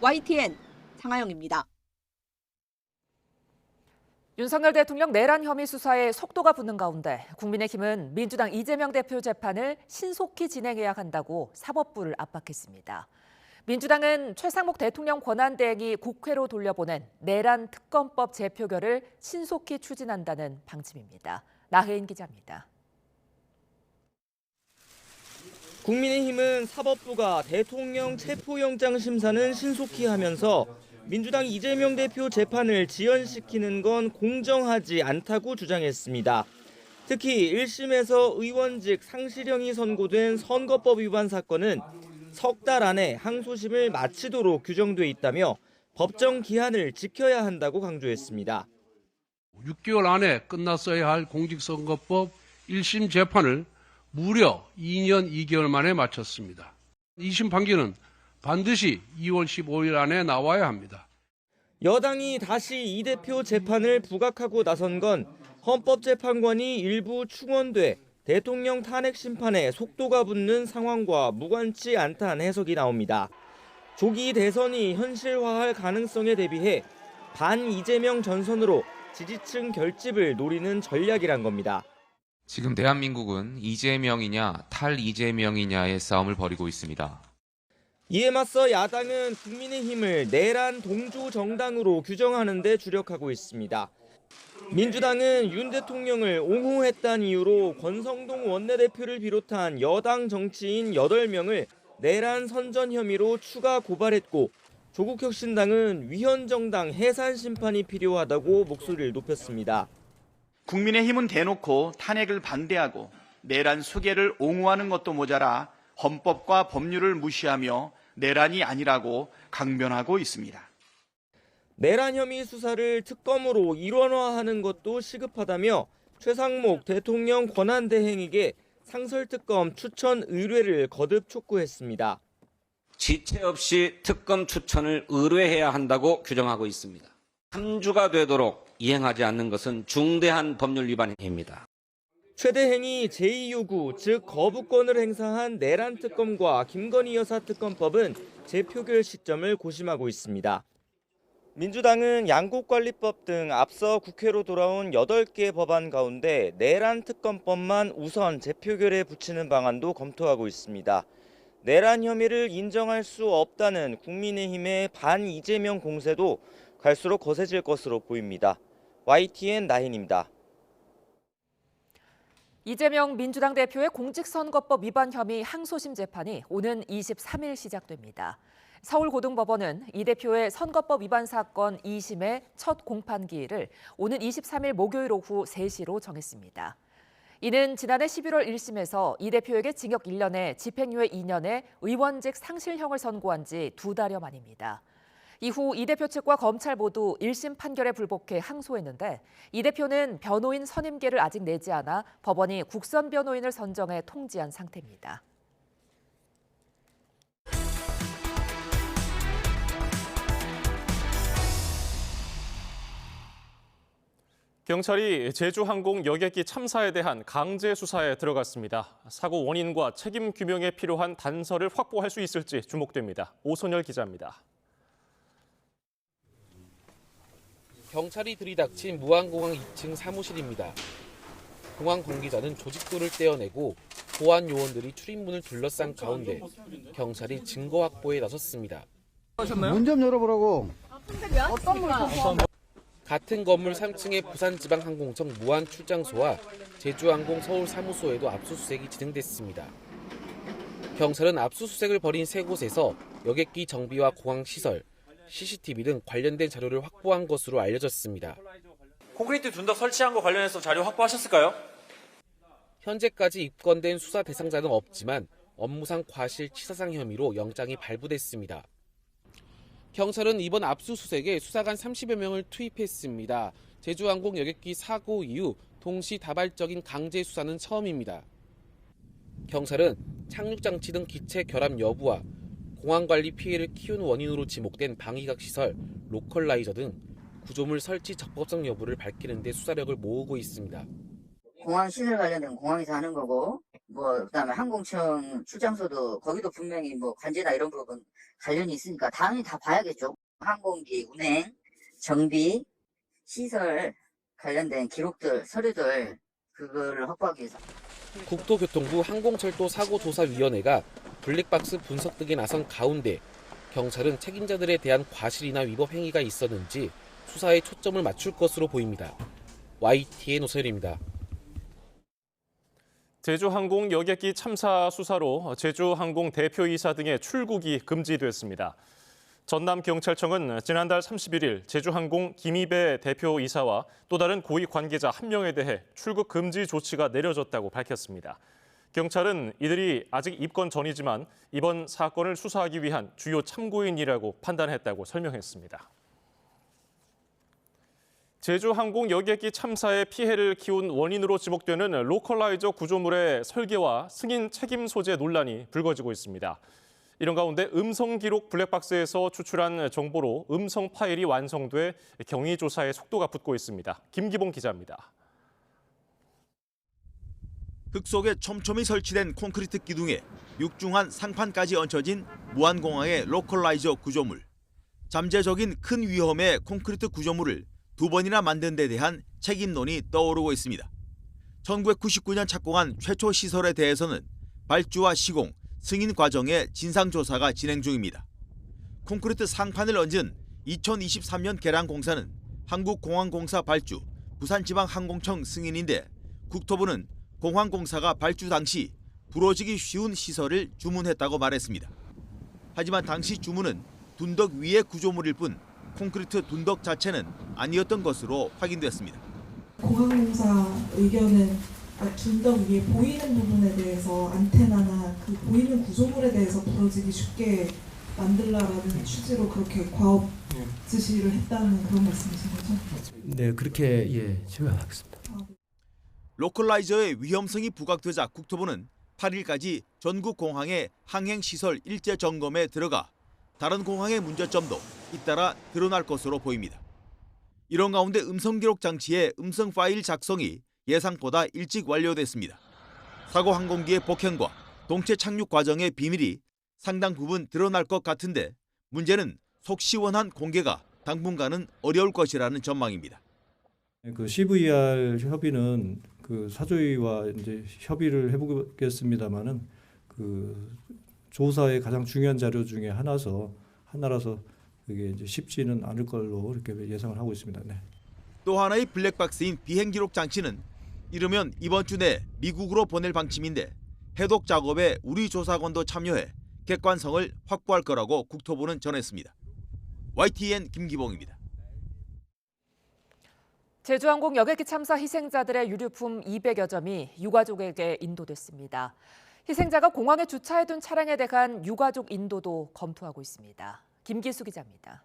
YTN 장하영입니다. 윤석열 대통령 내란 혐의 수사에 속도가 붙는 가운데 국민의힘은 민주당 이재명 대표 재판을 신속히 진행해야 한다고 사법부를 압박했습니다. 민주당은 최상목 대통령 권한대행이 국회로 돌려보낸 내란 특검법 재표결을 신속히 추진한다는 방침입니다. 나혜인 기자입니다. 국민의힘은 사법부가 대통령 체포영장 심사는 신속히 하면서 민주당 이재명 대표 재판을 지연시키는 건 공정하지 않다고 주장했습니다. 특히 1심에서 의원직 상실형이 선고된 선거법 위반 사건은 석 달 안에 항소심을 마치도록 규정돼 있다며 법정 기한을 지켜야 한다고 강조했습니다. 6개월 안에 끝났어야 할 공직선거법 1심 재판을 무려 2년 2개월 만에 마쳤습니다. 2심 판결은 반드시 2월 15일 안에 나와야 합니다. 여당이 다시 이 대표 재판을 부각하고 나선 건 헌법재판관이 일부 충원돼 대통령 탄핵 심판에 속도가 붙는 상황과 무관치 않다는 해석이 나옵니다. 조기 대선이 현실화할 가능성에 대비해 반 이재명 전선으로 지지층 결집을 노리는 전략이란 겁니다. 지금 대한민국은 이재명이냐 탈 이재명이냐의 싸움을 벌이고 있습니다. 이에 맞서 야당은 국민의힘을 내란 동조 정당으로 규정하는 데 주력하고 있습니다. 민주당은 윤 대통령을 옹호했다는 이유로 권성동 원내대표를 비롯한 여당 정치인 8명을 내란 선전 혐의로 추가 고발했고 조국혁신당은 위헌정당 해산 심판이 필요하다고 목소리를 높였습니다. 국민의힘은 대놓고 탄핵을 반대하고 내란 수계를 옹호하는 것도 모자라 헌법과 법률을 무시하며 내란이 아니라고 강변하고 있습니다. 내란 혐의 수사를 특검으로 일원화하는 것도 시급하다며 최상목 대통령 권한대행에게 상설특검 추천 의뢰를 거듭 촉구했습니다. 지체 없이 특검 추천을 의뢰해야 한다고 규정하고 있습니다. 3주가 되도록 이행하지 않는 것은 중대한 법률 위반입니다. 최대 행위 제2요구, 즉 거부권을 행사한 내란 특검과 김건희 여사 특검법은 재표결 시점을 고심하고 있습니다. 민주당은 양국관리법 등 앞서 국회로 돌아온 8개 법안 가운데 내란 특검법만 우선 재표결에 붙이는 방안도 검토하고 있습니다. 내란 혐의를 인정할 수 없다는 국민의힘의 반 이재명 공세도 갈수록 거세질 것으로 보입니다. YTN 나인입니다. 이재명 민주당 대표의 공직선거법 위반 혐의 항소심 재판이 오는 23일 시작됩니다. 서울고등법원은 이 대표의 선거법 위반 사건 2심의 첫 공판기일을 오는 23일 목요일 오후 3시로 정했습니다. 이는 지난해 11월 1심에서 이 대표에게 징역 1년에 집행유예 2년의 의원직 상실형을 선고한 지 2달여 만입니다. 이후 이 대표 측과 검찰 모두 1심 판결에 불복해 항소했는데 이 대표는 변호인 선임계를 아직 내지 않아 법원이 국선 변호인을 선정해 통지한 상태입니다. 경찰이 제주항공 여객기 참사에 대한 강제 수사에 들어갔습니다. 사고 원인과 책임 규명에 필요한 단서를 확보할 수 있을지 주목됩니다. 오선열 기자입니다. 경찰이 들이닥친 무안공항 2층 사무실입니다. 공항 관계자는 조직도를 떼어내고 보안 요원들이 출입문을 둘러싼 가운데 경찰이 증거 확보에 나섰습니다. 문 좀 열어보라고. 어떤 물품? 같은 건물 3층의 부산지방항공청 무안출장소와 제주항공 서울사무소에도 압수수색이 진행됐습니다. 경찰은 압수수색을 벌인 세 곳에서 여객기 정비와 공항시설, CCTV 등 관련된 자료를 확보한 것으로 알려졌습니다. 콘크리트 둔덕 설치한 거 관련해서 자료 확보하셨을까요? 현재까지 입건된 수사 대상자는 없지만 업무상 과실치사상 혐의로 영장이 발부됐습니다. 경찰은 이번 압수수색에 수사관 30여 명을 투입했습니다. 제주항공 여객기 사고 이후 동시다발적인 강제 수사는 처음입니다. 경찰은 착륙장치 등 기체 결함 여부와 공항관리 피해를 키운 원인으로 지목된 방위각 시설, 로컬라이저 등 구조물 설치 적법성 여부를 밝히는 데 수사력을 모으고 있습니다. 공항 시설 관련된 공항에서 하는 거고, 그다음에 항공청 출장소도 거기도 분명히 관제나 이런 부분 관련이 있으니까 당연히 다 봐야겠죠. 항공기 운행, 정비, 시설 관련된 기록들, 서류들 그거를 확보하기 위해서. 국토교통부 항공철도 사고조사위원회가 블랙박스 분석 등에 나선 가운데 경찰은 책임자들에 대한 과실이나 위법 행위가 있었는지 수사에 초점을 맞출 것으로 보입니다. YTN 오선일입니다. 제주항공 여객기 참사 수사로 제주항공 대표이사 등의 출국이 금지됐습니다. 전남경찰청은 지난달 31일 제주항공 김희배 대표이사와 또 다른 고위 관계자 1명에 대해 출국 금지 조치가 내려졌다고 밝혔습니다. 경찰은 이들이 아직 입건 전이지만 이번 사건을 수사하기 위한 주요 참고인이라고 판단했다고 설명했습니다. 제주항공 여객기 참사의 피해를 키운 원인으로 지목되는 로컬라이저 구조물의 설계와 승인 책임 소재 논란이 불거지고 있습니다. 이런 가운데 음성 기록 블랙박스에서 추출한 정보로 음성 파일이 완성돼 경위 조사에 속도가 붙고 있습니다. 김기봉 기자입니다. 흙 속에 촘촘히 설치된 콘크리트 기둥에 육중한 상판까지 얹혀진 무안공항의 로컬라이저 구조물. 잠재적인 큰 위험의 콘크리트 구조물을 2번이나 만든 데 대한 책임론이 떠오르고 있습니다. 1999년 착공한 최초 시설에 대해서는 발주와 시공, 승인 과정의 진상조사가 진행 중입니다. 콘크리트 상판을 얹은 2023년 개량 공사는 한국공항공사 발주, 부산지방항공청 승인인데 국토부는 공항공사가 발주 당시 부러지기 쉬운 시설을 주문했다고 말했습니다. 하지만 당시 주문은 둔덕 위의 구조물일 뿐 콘크리트 둔덕 자체는 아니었던 것으로 확인됐습니다. 공항공사 의견은 둔덕 위에 보이는 부분에 대해서 안테나나 그 보이는 구조물에 대해서 부러지기 쉽게 만들라라는 취지로 그렇게 과업 지시를 했다는 그런 말씀이신 거죠? 네, 그렇게 설명하겠습니다. 로컬라이저의 위험성이 부각되자 국토부는 8일까지 전국 공항의 항행시설 일제 점검에 들어가 다른 공항의 문제점도 잇따라 드러날 것으로 보입니다. 이런 가운데 음성기록 장치의 음성 파일 작성이 예상보다 일찍 완료됐습니다. 사고 항공기의 복현과 동체 착륙 과정의 비밀이 상당 부분 드러날 것 같은데 문제는 속 시원한 공개가 당분간은 어려울 것이라는 전망입니다. 그 CVR 협의는 그 사조위와 이제 협의를 해보겠습니다만은 그 조사의 가장 중요한 자료 중에 하나라서 그게 이제 쉽지는 않을 걸로 이렇게 예상을 하고 있습니다. 네. 또 하나의 블랙박스인 비행 기록 장치는 이르면 이번 주 내 미국으로 보낼 방침인데 해독 작업에 우리 조사관도 참여해 객관성을 확보할 거라고 국토부는 전했습니다. YTN 김기봉입니다. 제주항공 여객기 참사 희생자들의 유류품 200여 점이 유가족에게 인도됐습니다. 희생자가 공항에 주차해둔 차량에 대한 유가족 인도도 검토하고 있습니다. 김기수 기자입니다.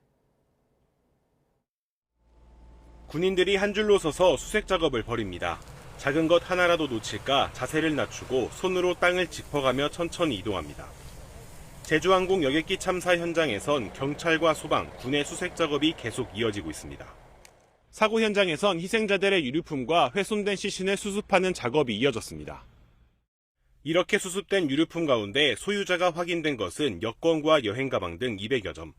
군인들이 한 줄로 서서 수색 작업을 벌입니다. 작은 것 하나라도 놓칠까 자세를 낮추고 손으로 땅을 짚어가며 천천히 이동합니다. 제주항공 여객기 참사 현장에선 경찰과 소방, 군의 수색 작업이 계속 이어지고 있습니다. 사고 현장에선 희생자들의 유류품과 훼손된 시신을 수습하는 작업이 이어졌습니다. 이렇게 수습된 유류품 가운데 소유자가 확인된 것은 여권과 여행 가방 등 200여 점.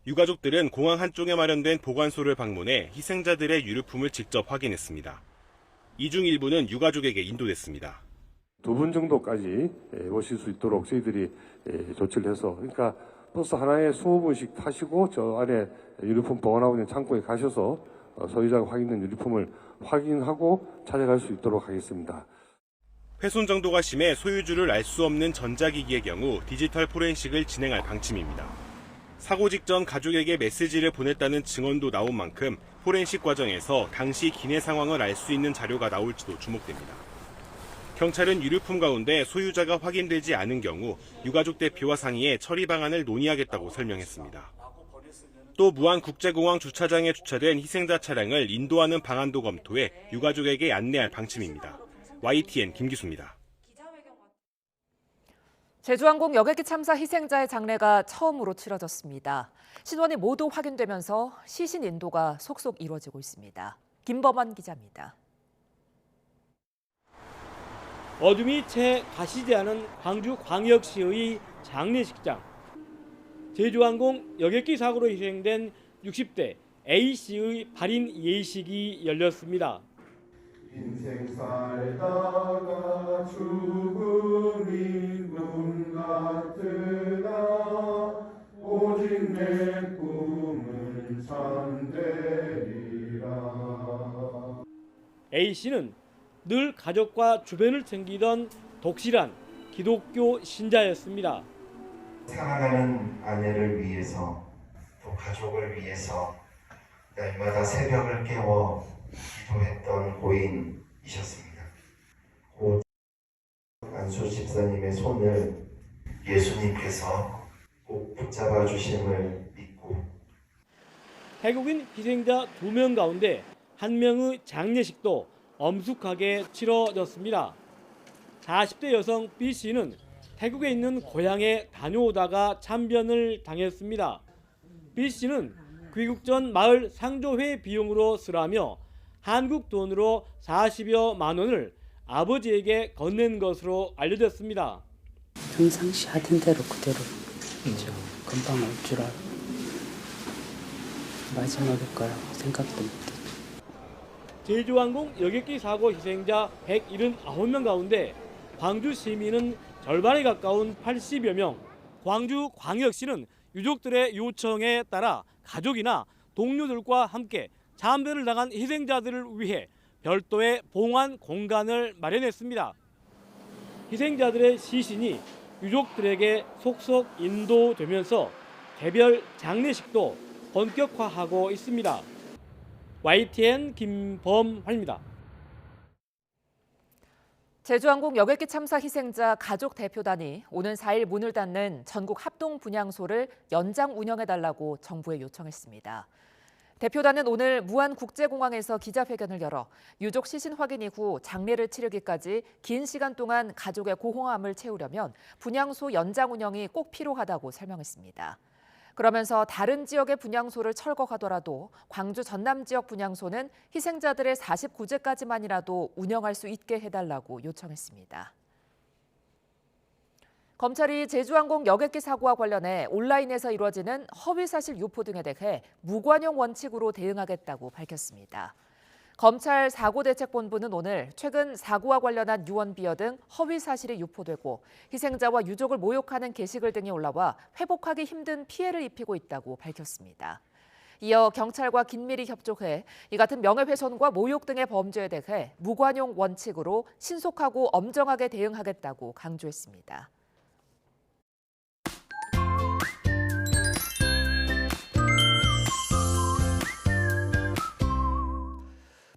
유가족들은 공항 한쪽에 마련된 보관소를 방문해 희생자들의 유류품을 직접 확인했습니다. 이 중 일부는 유가족에게 인도됐습니다. 2분 정도까지 오실 수 있도록 저희들이 조치를 해서, 그러니까 버스 하나에 20분씩 타시고 저 안에 유류품 보관하고 있는 창고에 가셔서 소유자가 확인된 유류품을 확인하고 찾아갈 수 있도록 하겠습니다. 훼손 정도가 심해 소유주를 알 수 없는 전자기기의 경우 디지털 포렌식을 진행할 방침입니다. 사고 직전 가족에게 메시지를 보냈다는 증언도 나온 만큼 포렌식 과정에서 당시 기내 상황을 알 수 있는 자료가 나올지도 주목됩니다. 경찰은 유류품 가운데 소유자가 확인되지 않은 경우 유가족 대표와 상의해 처리 방안을 논의하겠다고 설명했습니다. 또 무안국제공항 주차장에 주차된 희생자 차량을 인도하는 방안도 검토해 유가족에게 안내할 방침입니다. YTN 김기수입니다. 제주항공 여객기 참사 희생자의 장례가 처음으로 치러졌습니다. 신원이 모두 확인되면서 시신 인도가 속속 이루어지고 있습니다. 김범원 기자입니다. 어둠이 채 가시지 않은 광주광역시의 장례식장. 제주항공 여객기 사고로 희생된 60대 A씨의 발인 예식이 열렸습니다. 인생 살다가 죽음이 눈 같으나 오직 내 꿈은 참되리라. A씨는 늘 가족과 주변을 챙기던 독실한 기독교 신자였습니다. 사랑하는 아내를 위해서 또 가족을 위해서 날마다 새벽을 깨워 기도했던 고인이셨습니다. 고 안수 집사님의 손을 예수님께서 꼭 붙잡아 주심을 믿고 태국인 희생자 2명 가운데 1명의 장례식도 엄숙하게 치러졌습니다. 40대 여성 B씨는 태국에 있는 고향에 다녀오다가 참변을 당했습니다. B씨는 귀국 전 마을 상조회 비용으로 쓰라며 한국 돈으로 40여만 원을 아버지에게 건넨 것으로 알려졌습니다. 평상시 하던 대로 그대로 금방 올 줄 알고 마지막일 거라고 생각도 못했죠. 제주항공 여객기 사고 희생자 179명 가운데 광주 시민은 절반에 가까운 80여 명, 광주광역시는 유족들의 요청에 따라 가족이나 동료들과 함께 참배를 당한 희생자들을 위해 별도의 봉환 공간을 마련했습니다. 희생자들의 시신이 유족들에게 속속 인도되면서 개별 장례식도 본격화하고 있습니다. YTN 김범환입니다. 제주항공 여객기 참사 희생자 가족 대표단이 오는 4일 문을 닫는 전국 합동 분향소를 연장 운영해달라고 정부에 요청했습니다. 대표단은 오늘 무안국제공항에서 기자회견을 열어 유족 시신 확인 이후 장례를 치르기까지 긴 시간 동안 가족의 고호함을 채우려면 분향소 연장 운영이 꼭 필요하다고 설명했습니다. 그러면서 다른 지역의 분향소를 철거하더라도 광주 전남 지역 분향소는 희생자들의 49제까지만이라도 운영할 수 있게 해달라고 요청했습니다. 검찰이 제주항공 여객기 사고와 관련해 온라인에서 이루어지는 허위사실 유포 등에 대해 무관용 원칙으로 대응하겠다고 밝혔습니다. 검찰 사고대책본부는 오늘 최근 사고와 관련한 유언 비어 등 허위사실이 유포되고 희생자와 유족을 모욕하는 게시글 등이 올라와 회복하기 힘든 피해를 입히고 있다고 밝혔습니다. 이어 경찰과 긴밀히 협조해 이 같은 명예훼손과 모욕 등의 범죄에 대해 무관용 원칙으로 신속하고 엄정하게 대응하겠다고 강조했습니다.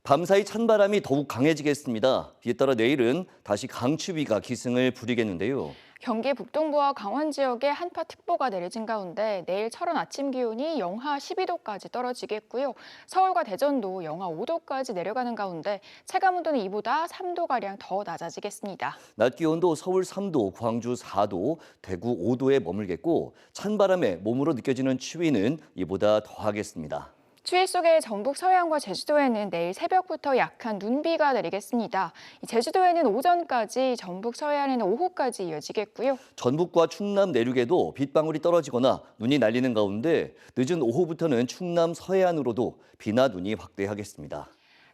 밤사이 찬바람이 더욱 강해지겠습니다. 이에 따라 내일은 다시 강추위가 기승을 부리겠는데요. 경기 북동부와 강원 지역에 한파특보가 내려진 가운데 내일 철원 아침 기온이 영하 12도까지 떨어지겠고요. 서울과 대전도 영하 5도까지 내려가는 가운데 체감온도는 이보다 3도가량 더 낮아지겠습니다. 낮 기온도 서울 3도, 광주 4도, 대구 5도에 머물겠고 찬바람에 몸으로 느껴지는 추위는 이보다 더하겠습니다. 추위 속에 전북 서해안과 제주도에는 내일 새벽부터 약한 눈비가 내리겠습니다. 제주도에는 오전까지, 전북 서해안에는 오후까지 이어지겠고요. 전북과 충남 내륙에도 빗방울이 떨어지거나 눈이 날리는 가운데 늦은 오후부터는 충남 서해안으로도 비나 눈이 확대하겠습니다.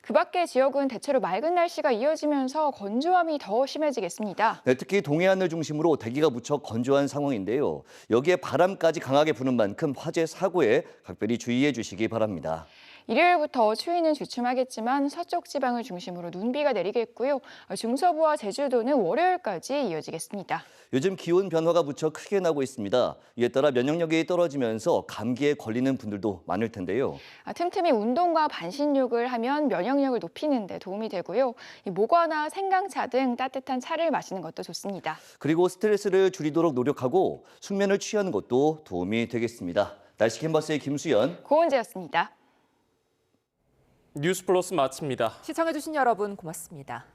그 밖의 지역은 대체로 맑은 날씨가 이어지면서 건조함이 더 심해지겠습니다. 네, 특히 동해안을 중심으로 대기가 무척 건조한 상황인데요. 여기에 바람까지 강하게 부는 만큼 화재 사고에 각별히 주의해 주시기 바랍니다. 일요일부터 추위는 주춤하겠지만 서쪽 지방을 중심으로 눈비가 내리겠고요. 중서부와 제주도는 월요일까지 이어지겠습니다. 요즘 기온 변화가 무척 크게 나고 있습니다. 이에 따라 면역력이 떨어지면서 감기에 걸리는 분들도 많을 텐데요. 틈틈이 운동과 반신욕을 하면 면역력을 높이는 데 도움이 되고요. 모과나 생강차 등 따뜻한 차를 마시는 것도 좋습니다. 그리고 스트레스를 줄이도록 노력하고 숙면을 취하는 것도 도움이 되겠습니다. 날씨 캔버스의 김수연, 고은재였습니다. 뉴스 플러스 마칩니다. 시청해주신 여러분 고맙습니다.